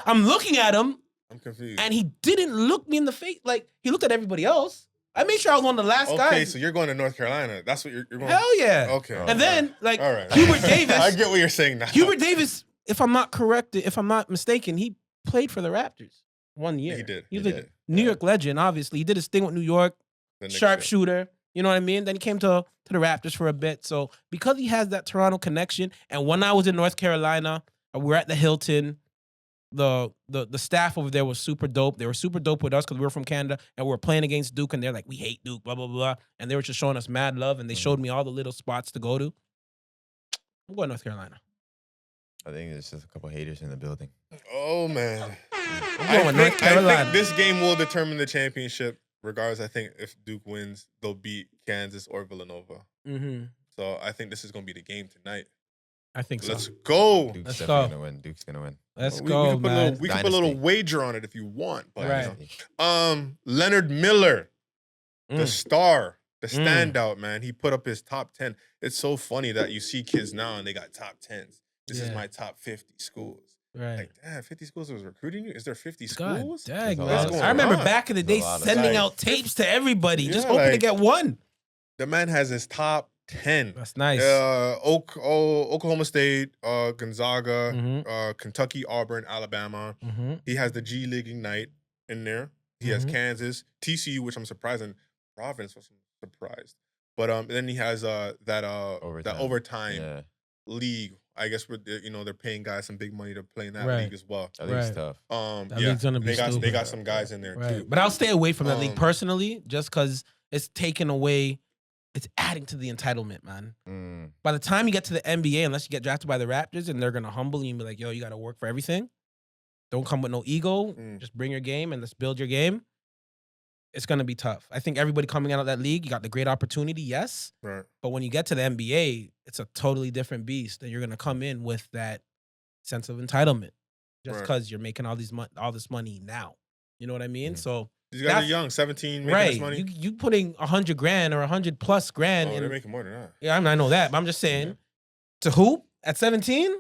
I'm looking at him, I'm confused. and he didn't look me in the face. Like he looked at everybody else. I made sure I was one of the last Okay, guys. so you're going to North Carolina. That's what you're going. Hell yeah. Okay. And then, like, all right. Hubert Davis. I get what you're saying now. Hubert Davis, if I'm not mistaken, he played for the Raptors 1 year. He did. He was He a did. New York legend, obviously. He did his thing with New York, The next sharpshooter. You know what I mean? Then he came to the Raptors for a bit. So because he has that Toronto connection, and when I was in North Carolina, we were at the Hilton. The staff over there was super dope. They were super dope with us because we were from Canada and we were playing against Duke, and they're like, we hate Duke, blah, blah, blah. And they were just showing us mad love, and they showed me all the little spots to go to. I'm going North Carolina. I think there's just a couple haters in the building. Oh man. I'm going North I Carolina. think this game will determine the championship. Regardless, I think if Duke wins, they'll beat Kansas or Villanova. Mm-hmm. So I think this is going to be the game tonight. I think so. Let's go. Duke's Let's definitely go. gonna win. Duke's gonna win. Let's We go, can put man. we can put a little Dynasty. wager on it if you want. But, Right. you know. Leonard Miller, the Mm. star, the Mm. standout, man. He put up his top 10. It's so funny that you see kids now and they got top 10s. This is Yeah. my top 50 schools. Right. Like, damn, 50 schools was recruiting you? Is there 50 God schools? dang, There's a man. lot of I remember going on. back in the day There's a lot of sending like- out tapes to everybody, just Yeah, hoping to like- get one. The man has his top 10. That's nice. Oklahoma State, Gonzaga, Mhm. Kentucky, Auburn, Alabama. Mm-hmm. He has the G League Ignite in there. He has Mhm. Kansas, TCU, which I'm surprised, and Providence was surprised. But then he has that overtime Yeah, league. I guess they're paying guys some big money to play in that Right. league as well. that league's Right. tough. That Yeah, league's gonna be they got stupid. some guys in there Right. too. But I'll stay away from that league Um, personally, just because it's taking away. It's adding to the entitlement, man. Mm. By the time you get to the NBA, unless you get drafted by the Raptors, and they're gonna humble you and be like, "Yo, you got to work for everything. Don't come with no ego. Mm. Just bring your game and let's build your game." It's gonna be tough. I think everybody coming out of that league, you got the great opportunity, yes. Right. But when you get to the NBA, it's a totally different beast, and you're gonna come in with that sense of entitlement, just Right. because you're making all this money now. You know what I mean? Mhm. So These guys are That's- young, 17, making right, this money. you putting $100,000 or $100+ grand Oh, in. they're making more than that. Yeah, I know that, but I'm just saying to hoop at 17.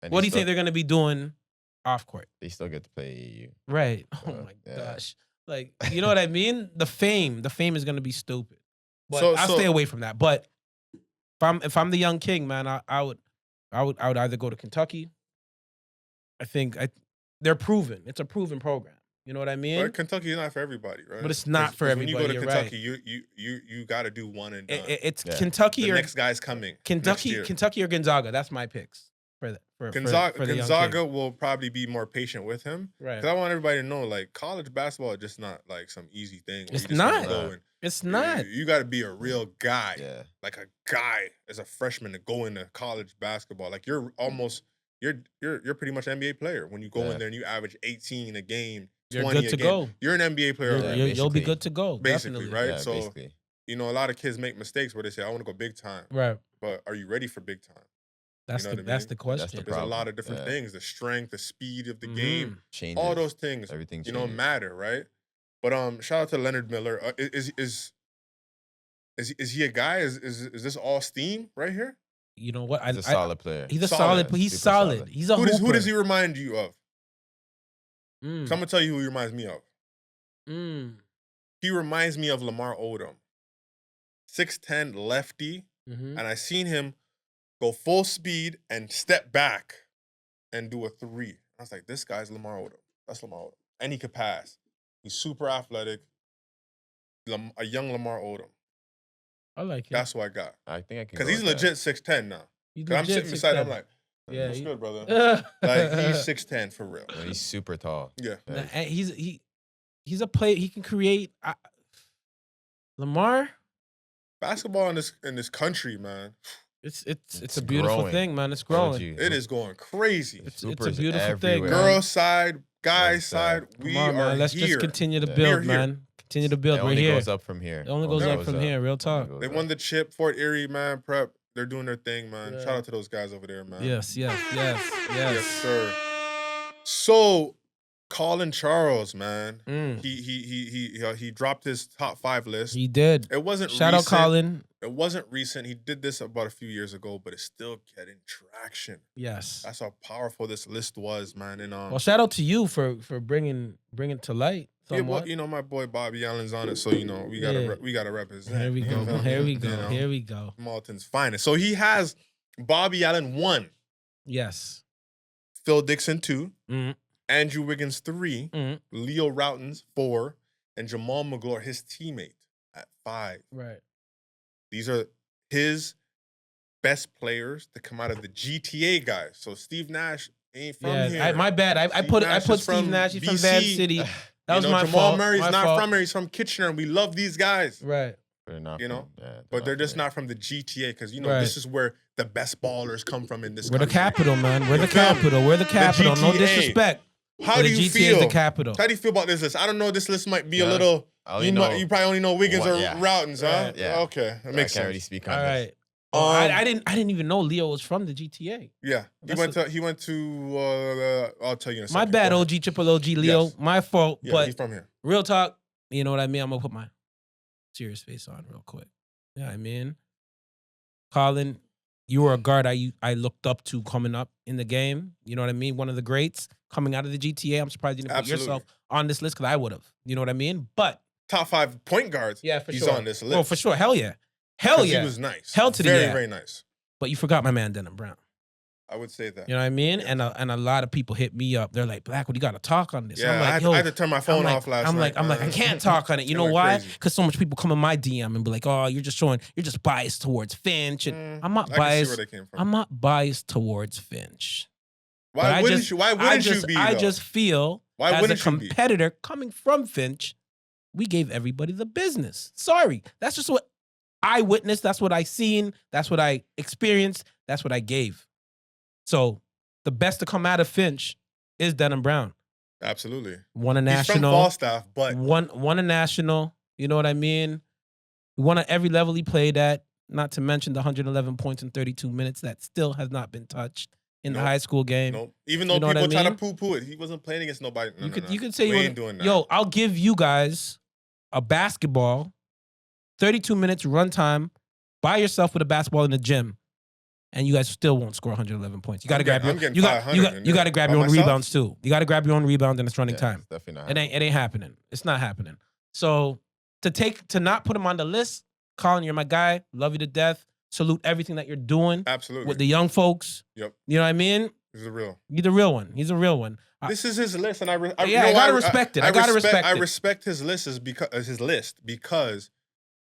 And What do they you still- think they're gonna be doing off court? They still get to play AAU. Right. Oh So, my yeah. gosh. Like, you know what I mean? The fame is gonna be stupid. But So- I'll so- stay away from that. But if I'm the young king, man, I would either go to Kentucky. I think they're proven. It's a proven program. You know what I mean? But Kentucky is not for everybody, right? But it's not 'Cause- for 'cause When you go everybody, to you're right. Kentucky, you got to do one and done. It's Yeah. Kentucky the or next guy's coming. next Kentucky, year. Kentucky or Gonzaga. That's my picks. for the young Gonzaga king. will probably be more patient with him. Right. Because I want everybody to know, like, college basketball is just not like some easy thing. Where It's you just gonna not. go and- It's not. You got to be a real guy. Yeah. Like a guy as a freshman to go into college basketball. Like you're almost you're pretty much an NBA player when you go in there and you average 18 a game, 20 You're good a to game. go. You're an NBA player. You'll be basically. good to go. Basically, Definitely. right? Yeah, So basically. you know, a lot of kids make mistakes where they say, "I want to go big time," Right. but are you ready for big time? That's know the what I that's mean? the question. That's the There's a lot problem. of different Yeah. things: the strength, the speed of the Mhm. game, Changes. all those things. Everything You know, changes. matter, right? But shout out to Leonard Miller. Is he a guy? Is this all steam right here? You know what? He's a solid player. He's a Solid. solid. He's Super solid. solid. He's a Who hooper. does he remind you of? So I'm Mm. gonna tell you who he reminds me of. Mm. He reminds me of Lamar Odom, 6'10", lefty, Mhm. and I seen him go full speed and step back and do a three. I was like, this guy's Lamar Odom. That's Lamar Odom, and he could pass. He's super athletic. A young Lamar Odom. I like him. That's what I got. I think I can. Because go he's with that. legit 6'10" now. He's 'Cause I'm legit sitting beside him 6'10". like, Yeah, what's he- good, brother? Like he's 6'10" for real. Yeah, he's super tall. Yeah. Yeah. Nah, and he's a player. He can create. Lamar, Basketball in this country, man, it's It's a beautiful growing. thing, man. It's Why would growing. you- it is going crazy. It's a Hoopers beautiful thing, everywhere. man. Girl side, guy Right side, side. we Come on, are man. Let's here. just continue to Yeah. We are build, here. man. Continue to build. It We're only here. goes up from here. It only goes up from here. Real talk. Only They goes won up. the chip. Fort Erie, man. Prep. They're doing their thing, man. Yeah. Shout out to those guys over there, man. Yes, yes, yes, Yes, yes. sir. So, Colin Charles, man. Mm. He dropped his top 5 list. He did. It wasn't Shout out recent. Colin. It wasn't recent. He did this about a few years ago, but it's still getting traction. Yes. That's how powerful this list was, man. And Well, shout out to you for bringing to light. yeah, well, Somewhat. you know, my boy Bobby Allen's on it, so you know we gotta Yeah. we gotta represent. Here we you go. feel me? Here we You go. know, Here we go. Malton's finest. So he has Bobby Allen 1, Yes. Phil Dixon 2, Mm, Andrew Wiggins 3, mm, Leo Routens 4, and Jamal McGlure, his teammate, at 5. right. These are his best players to come out of the GTA guys. So Steve Nash ain't from Yeah, here. my bad. I Steve put Nash is Steve from Nash. He's from BC. Van City. That was you know, my Jamal fault. Murray's My not fault. from here. He's from Kitchener, and we love these guys. Right. They're not You from- know, yeah, But they're just from not from the GTA because, you know, Right. this is where the best ballers come from in this We're the country. capital, man. We're You the feel me? capital. We're the capital. No GTA. disrespect. How but do the you GTA feel? is the capital. How do you feel about this list? I don't know. This list might be a Yeah. little. I only You, know you probably only know Wiggins one, or yeah. Routens, huh? Right. Yeah. Okay, that I makes can't really sense. speak on All this. right. Oh, I Um, didn't even know Leo was from the GTA. Yeah, That's he went to. I'll tell you in a second. My bad, Go ahead. OG, triple OG, Leo. Yes. My fault. Yeah, but he's from here. real talk, you know what I mean? I'm going to put my serious face on real quick. You know what I mean? Colin, you were a guard I looked up to coming up in the game. You know what I mean? One of the greats coming out of the GTA. I'm surprised you didn't Absolutely. put yourself on this list because I would have. You know what I mean? But Top 5 point guards. yeah, for he's sure. on this list. Oh, for sure. Hell yeah. Hell 'Cause yeah. He was nice. Hell to the very, yeah. very nice. But you forgot my man, Denham Brown. I would say that. You know what I mean? Yeah. And a lot of people hit me up. They're like, Blackwood, you got to talk on this. Yeah, I'm I like, had, yo, I had to turn my phone off last night. I'm like, I man. can't talk on it. You It know went why? crazy. Because so much people come in my DM and be like, oh, you're just biased towards Finch. And I'm not I can see where biased. they came from. I'm not biased towards Finch. But Why I wouldn't just- you? Why I wouldn't just, you be? I though? just feel Why as a wouldn't you be? competitor coming from Finch, we gave everybody the business. Sorry. That's just what I witnessed. That's what I seen. That's what I experienced. That's what I gave. So the best to come out of Finch is Denham Brown. Absolutely. Won a He's from national. Falstaff, but Won a national. You know what I mean? Won at every level he played at. Not to mention the 111 points in 32 minutes that still has not been touched in the Nope. high school game. no. Even though You know what people I try to mean? poo-poo it, he wasn't playing against nobody. No, You could say we you ain't wanna- doing that. Yo, I'll give you guys a basketball, 32 minutes run time by yourself with a basketball in the gym, and you guys still won't score 111 points. You got to grab I'm getting you got 500 you got to grab by your own myself? rebounds too. You got to grab your own rebounds and it's running Yeah, time. it's definitely not. It ain't happening. It's not happening. So to not put him on the list, Colin, you're my guy. Love you to death. Salute everything that you're doing Absolutely. with the young folks. Yep. You know what I mean? This is real. He's the real one. He's a real one. This is his list, and I Yeah, you know I gotta why respect it. I gotta respect I it. respect his list because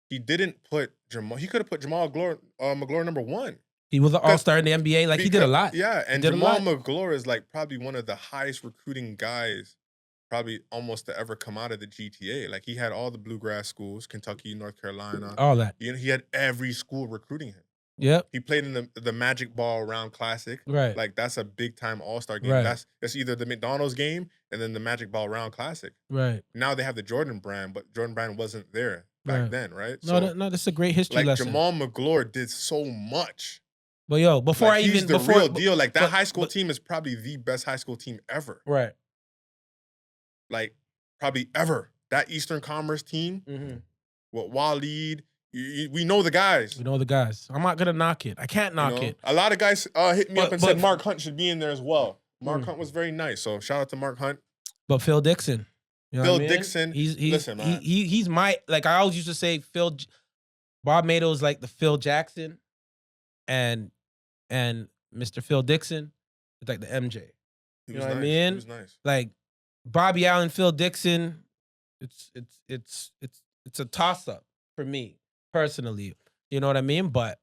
he didn't put Jamal. He could have put Jamal McGlure number 1. He was an all-star in the NBA. Like, he did a lot. Yeah, and did a Jamal lot. McGlure is like probably one of the highest recruiting guys, probably almost to ever come out of the GTA. Like, he had all the bluegrass schools, Kentucky, North Carolina. All that. You know, he had every school recruiting him. Yep. He played in the Magic Ball Round Classic. Right. Like, that's a big-time all-star game. Right. That's either the McDonald's game and then the Magic Ball Round Classic. Right. Now they have the Jordan brand, but Jordan brand wasn't there back then, right? No, that's a great history lesson. Jamal McGlure did so much. But yo, before I even he's the real deal. Like, that high school but, team is probably the best high school team ever. Right. Like, probably ever. That Eastern Commerce team, with Waleed, we know the guys. We know the guys. I'm not gonna knock it. I can't knock it. A lot of guys hit me up and said Mark Hunt should be in there as well. Mark Hunt was very nice, so shout out to Mark Hunt. But Phil Dixon, you know Phil what I mean? Dixon, listen, man. He's my, like, I always used to say Bob Mado is like the Phil Jackson, and Mr. Phil Dixon is like the MJ. You know what I mean? He was nice. Like, Bobby Allen, Phil Dixon, it's a toss up for me personally. You know what I mean? But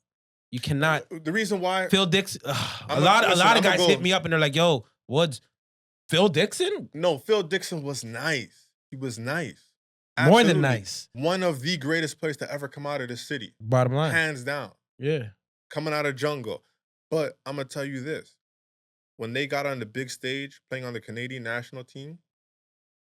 you cannot. The reason why Phil Dixon, a lot of guys hit me up and they're like, "Yo, what's Phil Dixon?" No, Phil Dixon was nice. He was nice. More than nice. One of the greatest players to ever come out of this city. Bottom line, hands down. Yeah, coming out of jungle. But I'm gonna tell you this: when they got on the big stage, playing on the Canadian national team,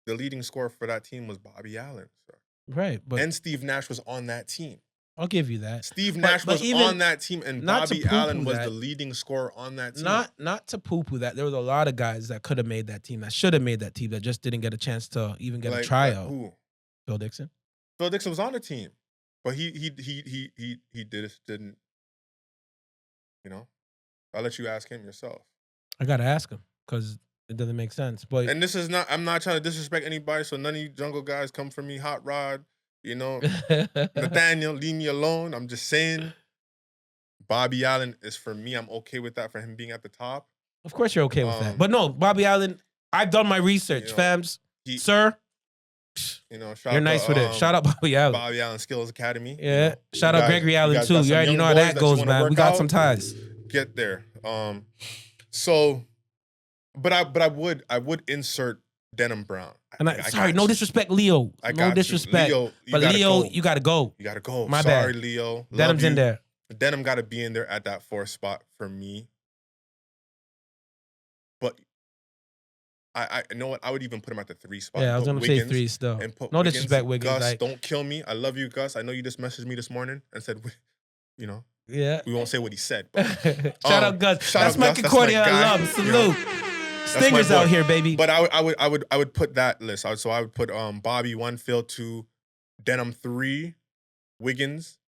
the leading scorer for that team was Bobby Allen, sir. Right, but and Steve Nash was on that team. I'll give you that. Steve Nash was on that team, and Bobby Allen was the leading scorer on that team. Not to poo-poo that. There was a lot of guys that could have made that team, that should have made that team, that just didn't get a chance to even get a tryout. Who? Phil Dixon. Phil Dixon was on the team, but he didn't. You know, I'll let you ask him yourself. I gotta ask him because it doesn't make sense. But and this is not. I'm not trying to disrespect anybody, so none of you jungle guys come for me. Hot Rod. You know, Nathaniel, leave me alone. I'm just saying, Bobby Allen is for me. I'm okay with that for him being at the top. Of course you're okay with that. But no, Bobby Allen, I've done my research, fams. Sir, you know, you're nice with it. Shout out Bobby Allen. Bobby Allen Skills Academy. Yeah. You know, shout out Gregory Allen too. You already know how that goes, man. We got some ties. Get there. So, but I would insert Denham Brown. And sorry, no disrespect, Leo. No disrespect. Leo, but Leo, you gotta go. You gotta go. My sorry, bad. Leo. Denham's in there. Denham gotta be in there at that 4th spot for me. But I know what, I would even put him at the 3 spot. Yeah, I was gonna say 3 still. No disrespect, Wiggins. Gus, don't kill me. I love you, Gus. I know you just messaged me this morning and said, you know. Yeah. We won't say what he said. But, shout out Gus. That's my Concordia alum. Salute. Stingers out here, baby. But I would put that list. So I would put Bobby 1, Phil 2, Denham 3, Wiggins,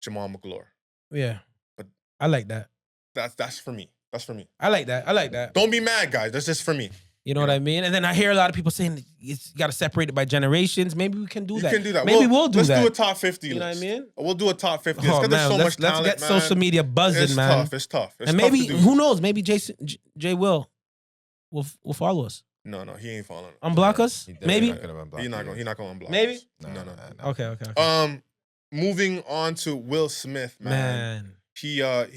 Jamal McGlure. Yeah. But I like that. That's for me. That's for me. I like that. Don't be mad, guys. That's just for me. You know what I mean? And then I hear a lot of people saying you got to separate it by generations. Maybe we can do that. You can do that. Maybe we'll do that. Let's do a top 50 list. You know what I mean? We'll do a top 50 list. Oh, There's so much talent, let's get social media buzzing, man. It's tough. And maybe, who knows? Maybe Jay will follow us. No, he ain't following. Unblock us? Maybe? He's not going to unblock Maybe? us. No. Okay. Moving on to Will Smith, man. He done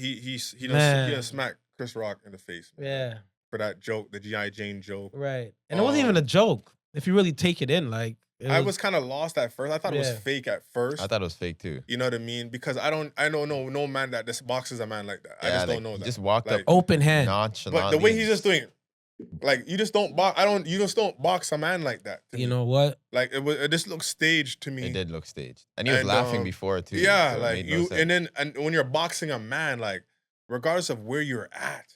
smacked Chris Rock in the face. Man. Yeah. For that joke, the G.I. Jane joke. Right. And it wasn't even a joke. If you really take it in, like. I was kind of lost at first. I thought it was fake at first. I thought it was fake too. You know what I mean? Because I don't know no man that just boxes a man like that. I just don't know that. Just walked up open hand. Nonchalantly. But the way he's just doing it, like you just don't box. You just don't box a man like that. You know what? Like it just looked staged to me. It did look staged, and he was laughing before too. Yeah, so like you, and when you're boxing a man, like regardless of where you're at,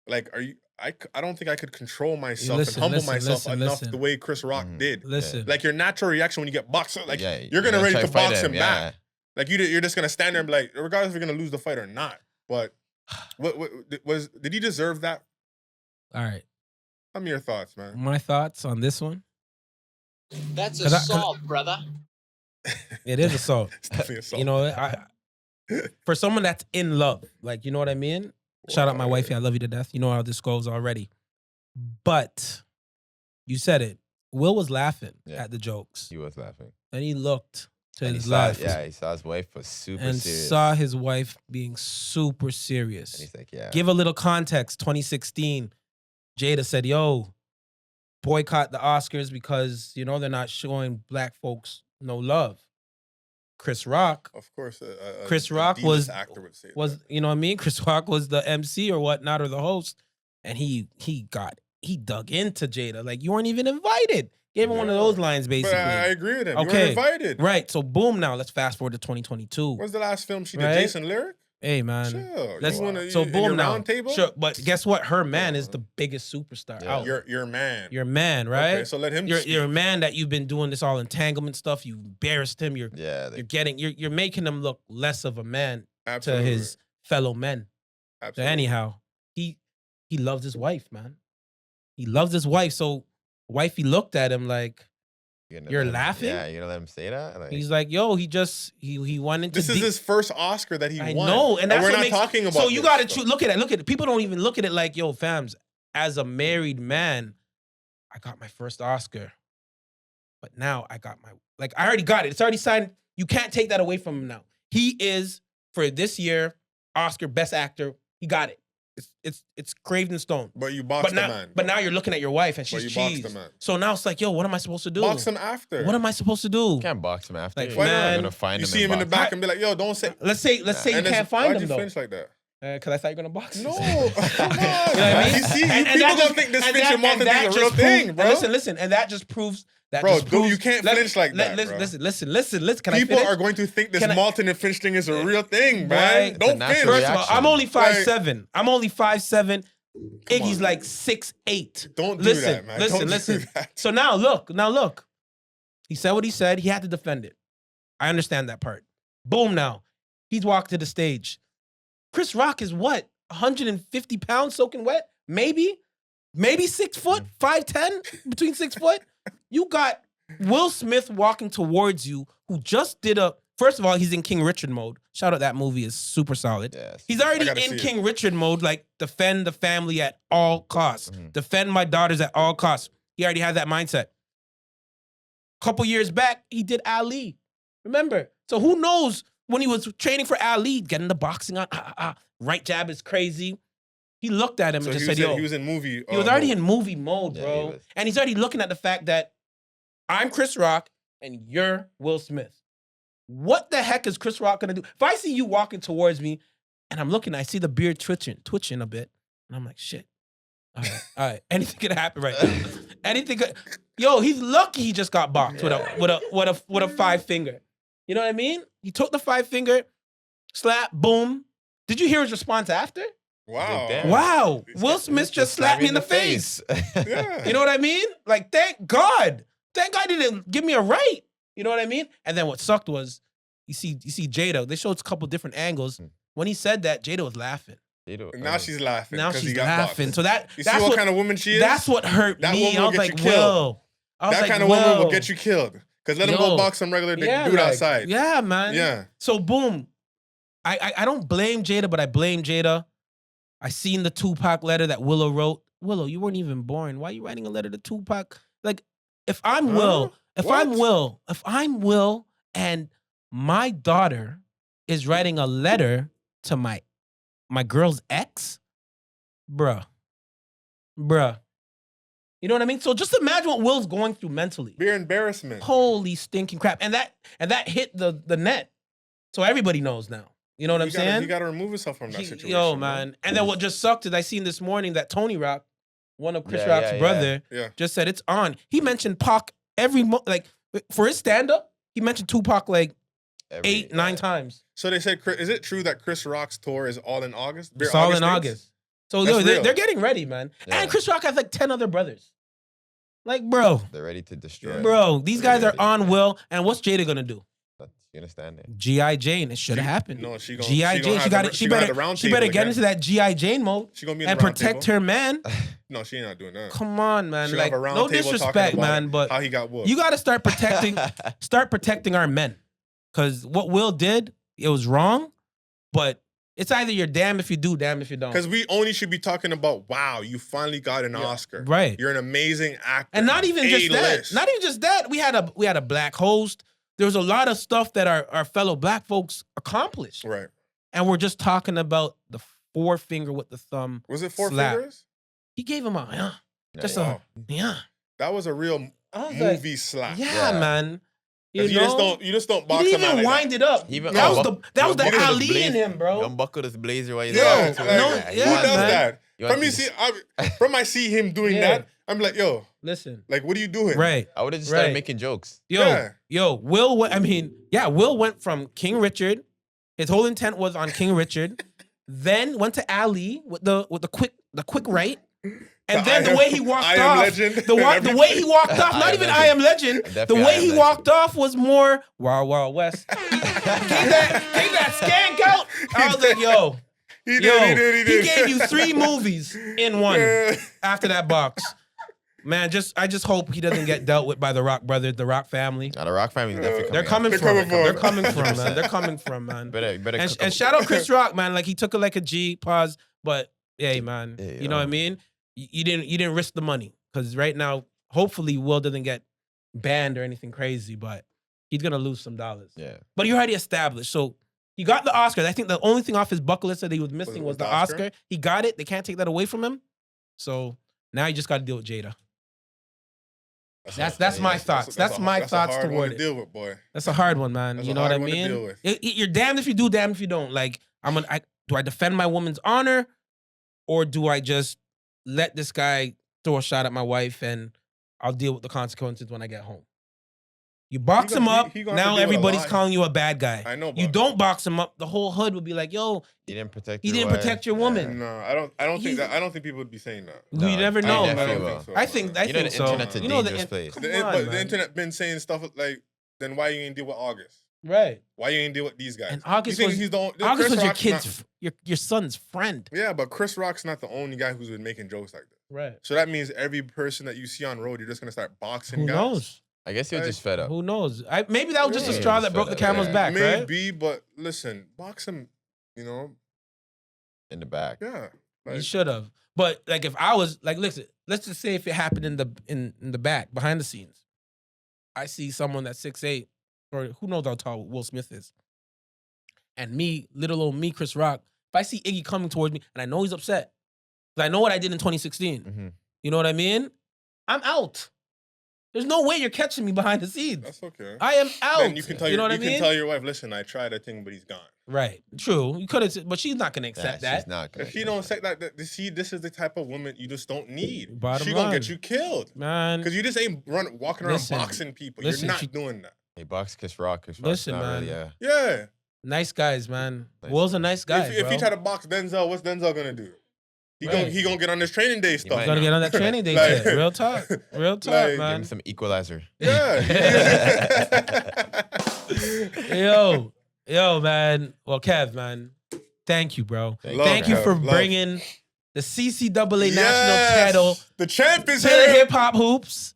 like are you? I don't think I could control myself and humble myself enough the way Chris Rock did. Listen, like your natural reaction when you get boxed, like you're gonna ready to box him back. Like you're just gonna stand there and be like, regardless if you're gonna lose the fight or not. But did he deserve that? All right. Tell me your thoughts, man. My thoughts on this one. That's assault, brother. It is assault. It's definitely assault. You know, for someone that's in love, like you know what I mean. Shout out my wifey. I love you to death. You know how this goes already. But you said it. Will was laughing at the jokes. He was laughing. And he looked to And his left. Yeah, he saw his wife was super and serious. saw his wife being super serious. And he's like, yeah. Give a little context. 2016, Jada said, yo, boycott the Oscars because, you know, they're not showing black folks no love. Chris Rock, Of course, Chris a Rock D-list was, actor would say was that. you know what I mean? Chris Rock was the MC or whatnot, or the host. And he dug into Jada. Like, you weren't even invited. Gave him one of those lines, basically. But I agree with him. You Okay. were invited. Right. So boom now. Let's fast forward to 2022. What's the last film she did? Right? Jason Lyric? Hey, man. Chill. Let's, You wanna, so in boom your now. round table? Sure, but guess what? Her man is the biggest superstar Yeah. out. Your man. Your man, right? Okay, so let him You're speak. a man that you've been doing this all entanglement stuff. You embarrassed him. You're making him look less of a man Absolutely. to his fellow men. So Absolutely. anyhow, he loves his wife, man. He loves his wife. So wifey looked at him like, You're laughing? Yeah, you're gonna let him say that? Like, he's like, yo, he went into This is his first Oscar that he I won. know, and that's we're what not makes, talking about. So you this got to stuff. look at it. People don't even look at it like, yo, fams. As a married man, I got my first Oscar, but now I got I already got it. It's already signed. You can't take that away from him now. He is for this year Oscar Best Actor. He got it. It's craved in stone. But you boxed the man. But now you're looking at your wife and she's But you boxed cheese. the man. So now it's like, yo, what am I supposed to do? Box him after. What am I supposed to do? you can't box him after. Like, You're man, gonna find You him see him in the box back and be like, yo, don't say. Let's say you And then- can't find why'd him you though. finish like that? Because I thought you were gonna box. No, him. come on. You know what I mean? You see, And people that don't just- think this and flinch that- and Martin and is that a just real proves- thing, bro. Listen, and that just proves that. Bro, just proves, you can't flinch like that, bro. Listen. Can People I finish? are going to think this Can I- Malton and Finch thing is a real thing, Boy, man. it's a Don't natural flinch. First of all, reaction. I'm only Like- 5'7". I'm only 5'7". Iggy's on. like 6'8". Don't do Listen, that, man. listen, Don't do listen. that. So now look. He said what he said. He had to defend it. I understand that part. Boom now. He's walked to the stage. Chris Rock is what? 150 pounds soaking wet? Maybe 6 foot, 5'10", between 6 foot. You got Will Smith walking towards you, who just did first of all, he's in King Richard mode. Shout out, that movie is super solid. Yes. He's already gotta in see it. King Richard mode, like defend the family at all costs. Defend my daughters at all costs. He already had that mindset. Couple years back, he did Ali. Remember? So who knows when he was training for Ali, getting the boxing on, right jab is crazy. He looked at him So and he just was, said, yo. he was in movie. He was already mode. in movie mode, Yeah, bro. he was. And he's already looking at the fact that I'm Chris Rock and you're Will Smith. What the heck is Chris Rock gonna do? If I see you walking towards me and I'm looking, I see the beard twitching a bit, and I'm like, shit. All right. Anything could happen right now. Anything could. Yo, he's lucky he just got boxed with a 5 finger. You know what I mean? He took the 5 finger, slap, boom. Did you hear his response after? Wow. Damn. Wow. Will Smith just slapped me in the face. Yeah. You know what I mean? Like, thank God. Thank God he didn't give me a right. You know what I mean? And then what sucked was, you see Jada. They showed a couple different angles. When he said that, Jada was laughing. Now she's laughing. Now 'cause she's he got laughing. boxed. So You that's see what kind of woman she is? That's what hurt That me. woman I will was get like, you killed. Will. I was That like, kind of woman will Will. get you killed. Because let him Yo. go box some regular dude like, outside. Yeah, man. Yeah. So boom. I don't blame Jada, but I blame Jada. I seen the Tupac letter that Willow wrote. Willow, you weren't even born. Why are you writing a letter to Tupac? Like, if I'm Will, if I'm Will and my daughter is writing a letter to my girl's ex, bruh. You know what I mean? So just imagine what Will's going through mentally. Beer embarrassment. Holy stinking crap. And that hit the net. So everybody knows now. You know what I'm saying? You got to remove yourself from that situation. Yo, bro. man. And then what just sucked is I seen this morning that Tony Rock, one of Chris Yeah, Rock's yeah, brother, yeah. just said it's on. He mentioned Pac like for his stand-up, he mentioned Tupac like 8-9 times. So they said, is it true that Chris Rock's tour is all in August? It's all in dates? August. So That's they're real. getting ready, man. Yeah. And Chris Rock has like 10 other brothers. Like, bro, They're ready to destroy. these They're guys are ready. on Will. And what's Jada gonna do? She's gonna stand there. G.I. Jane. It should have happened. No, she gonna G.I. Jane. She better get into that G.I. Jane mode She gonna be in and the round protect table. her man. No, she ain't not doing that. Come on, man. She Like, have a round no table talking disrespect, about man, but how he got whooped. you got to start protecting our men. Because what Will did, it was wrong, but it's either you're damn if you do, damn if you don't. Because we only should be talking about, wow, you finally got an Oscar. Right. You're an amazing actor. And not even just that. A-list. Not even just that. We had a black host. there's a lot of stuff that our fellow black folks accomplished. Right. And we're just talking about the forefinger with the thumb. Was it 4 slap. fingers? He gave him a, just Wow. yeah. That was a real I was movie like, slap. yeah, man. You 'Cause know? you just don't He box didn't him out even like wind it up. Even- that was Yo, the yo, buckle Ali his in him, bro. Unbuckle his blazer while he's Yeah, walking like, to no, it. yeah, who does man. that? You From want I see him doing Yeah. that, I'm like, yo, Listen, like, what are you doing? right. I would have just started Right. making jokes. Yo, Will. Will went from King Richard. His whole intent was on King Richard. Then went to Ali with the quick right. And then the way he walked I Am off, Legend the way he walked off, I not Am even Legend. I Am Legend. The Definitely I way Am he Legend. walked off was more Wild Wild West. Gave that skank out. I was like, yo, He did. he gave you 3 movies in one after that box. Man, I just hope he doesn't get dealt with by the Rock brothers, the Rock family. Now, the Rock family's definitely They're coming. coming after from. you. coming for They're him. coming from, man. They're coming from, man. Better And shout out Chris Rock, man. Like he took it like a G. Pause. But hey, man, Yeah, you know what I mean. You didn't risk the money because right now, hopefully, Will doesn't get banned or anything crazy, but he's gonna lose some dollars. Yeah. But he already established, so he got the Oscar. I think the only thing off his bucket list that he was missing was the Oscar. He got it. They can't take that away from him. So now you just got to deal with Jada. That's my thoughts. That's my thoughts toward toward to it. deal with, boy. That's a hard one, man. That's You a know what I hard one to deal mean? with. You're damned if you do, damned if you don't. Like, do I defend my woman's honor, or do I just let this guy throw a shot at my wife and I'll deal with the consequences when I get home? You box him up, he gonna have to now deal with a everybody's lot. calling you a bad guy. I know. You but- don't box him up, the whole hood would be like, yo, He didn't protect. He your didn't wife. protect your woman. No, I don't think He's- that. I don't think people would be saying that. No, you never I know, definitely man. will. so. I think You know the so. internet's a You know dangerous place. Come But on, the man. internet been saying stuff like, then why you ain't deal with August? Right. Why you ain't deal with these guys? And August you think was- he's the only, August Chris was your Rock's kid's, not- your son's friend. Yeah, but Chris Rock's not the only guy who's been making jokes like that. Right. So that means every person that you see on road, you're just gonna start boxing Who guys. knows? I guess he was just fed up. Who knows? Maybe that was just a Yeah, straw just that broke the fed up, camel's yeah. back, right? Maybe, but listen, box him. You know, In the back. yeah. You Like, should have. But like, if I was like, listen, let's just say if it happened in the back, behind the scenes, I see someone that's 6'8", or who knows how tall Will Smith is, and me, little old me, Chris Rock. If I see Iggy coming towards me, and I know he's upset, because I know what I did in 2016. Mhm. You know what I mean? I'm out. There's no way you're catching me behind the scenes. that's okay. I am out. Then you can tell you know what I you mean? can tell your wife, listen, I tried that thing, but he's gone. Right. True. You could have, but she's not gonna accept She's that. not gonna If she don't accept see, this is the type of woman you just don't need. Bottom She gonna line. get you killed. Man. Because you just ain't walking around Listen, boxing people. listen, You're not she- doing that. He boxed Chris Rock. Chris Rock's Listen, not man. really, Yeah. Nice guys, man. Nice. Will's a nice guy. If bro. he try to box Denzel, what's Denzel gonna do? He Right. gonna get on this training day stuff. might Gonna get on that training day Like- shit. Real talk. Real talk, Like, Give man. him some equalizer. Yeah. Yo, man. Well, Kev, man. Thank you, bro. Thank Thank you Kev, for love. bringing the CCAA national Yes! title The champ is to the here. hip hop hoops.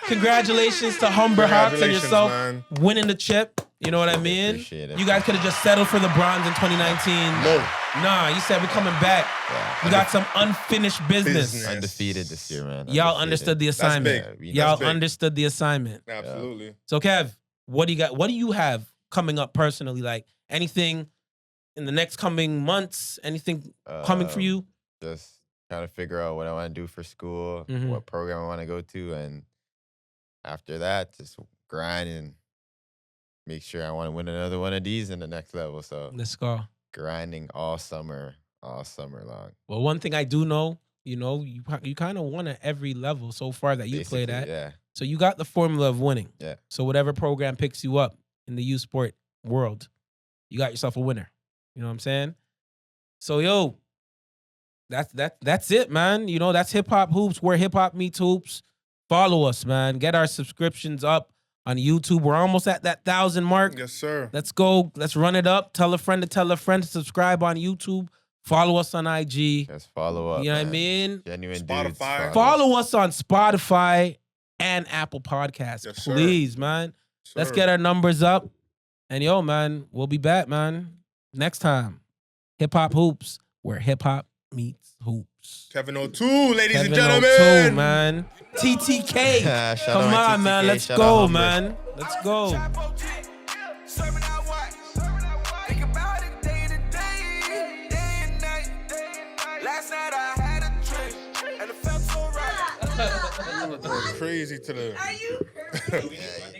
Congratulations to Humber Hawks and Congratulations, yourself man. winning the chip. You know what I mean? Appreciate it. You guys could have just settled for the bronze in 2019. No. Nah, you said we're coming back. Yeah. We got some unfinished business. Business. Undefeated this year, man. Y'all Undefeated. understood the That's assignment. big. we Y'all That's big. understood the assignment. Absolutely. So, Kev, what do you got? What do you have coming up personally? Like anything in the next coming months? Anything coming for you? Just trying to figure out what I want to do for school, Mhm. what program I want to go to, and after that, just grind and make sure I want to win another one of these in the next level. So Let's go. grinding all summer long. Well, one thing I do know, you kind of won at every level so far that you played Basically, at. Yeah. So you got the formula of winning. Yeah. So whatever program picks you up in the youth sport world, you got yourself a winner. You know what I'm saying? So yo, that's it, man. That's Hip Hop Hoops, where hip hop meets hoops. Follow us, man. Get our subscriptions up on YouTube. We're almost at that 1,000 mark. Yes, sir. Let's go. Let's run it up. Tell a friend to subscribe on YouTube. Follow us on IG. Just follow up. You know what I man. mean? Genuine dudes. Spotify. Follow us on Spotify and Apple Podcasts. Yes, sir. Please, man. Let's Sir. get our numbers up. And yo, man, we'll be back, man. Next time. Hip Hop Hoops, where hip hop meets hoops. Kevin Otoo, ladies and Kevin gentlemen. Otoo, man. TTK. Shout Come out on, TTK, man. Let's shout out go, Humber. man. Let's go. Serving out what? Think about it day to day, day and night. Last night I had a drink and it felt so right. Going crazy to the. Are you crazy?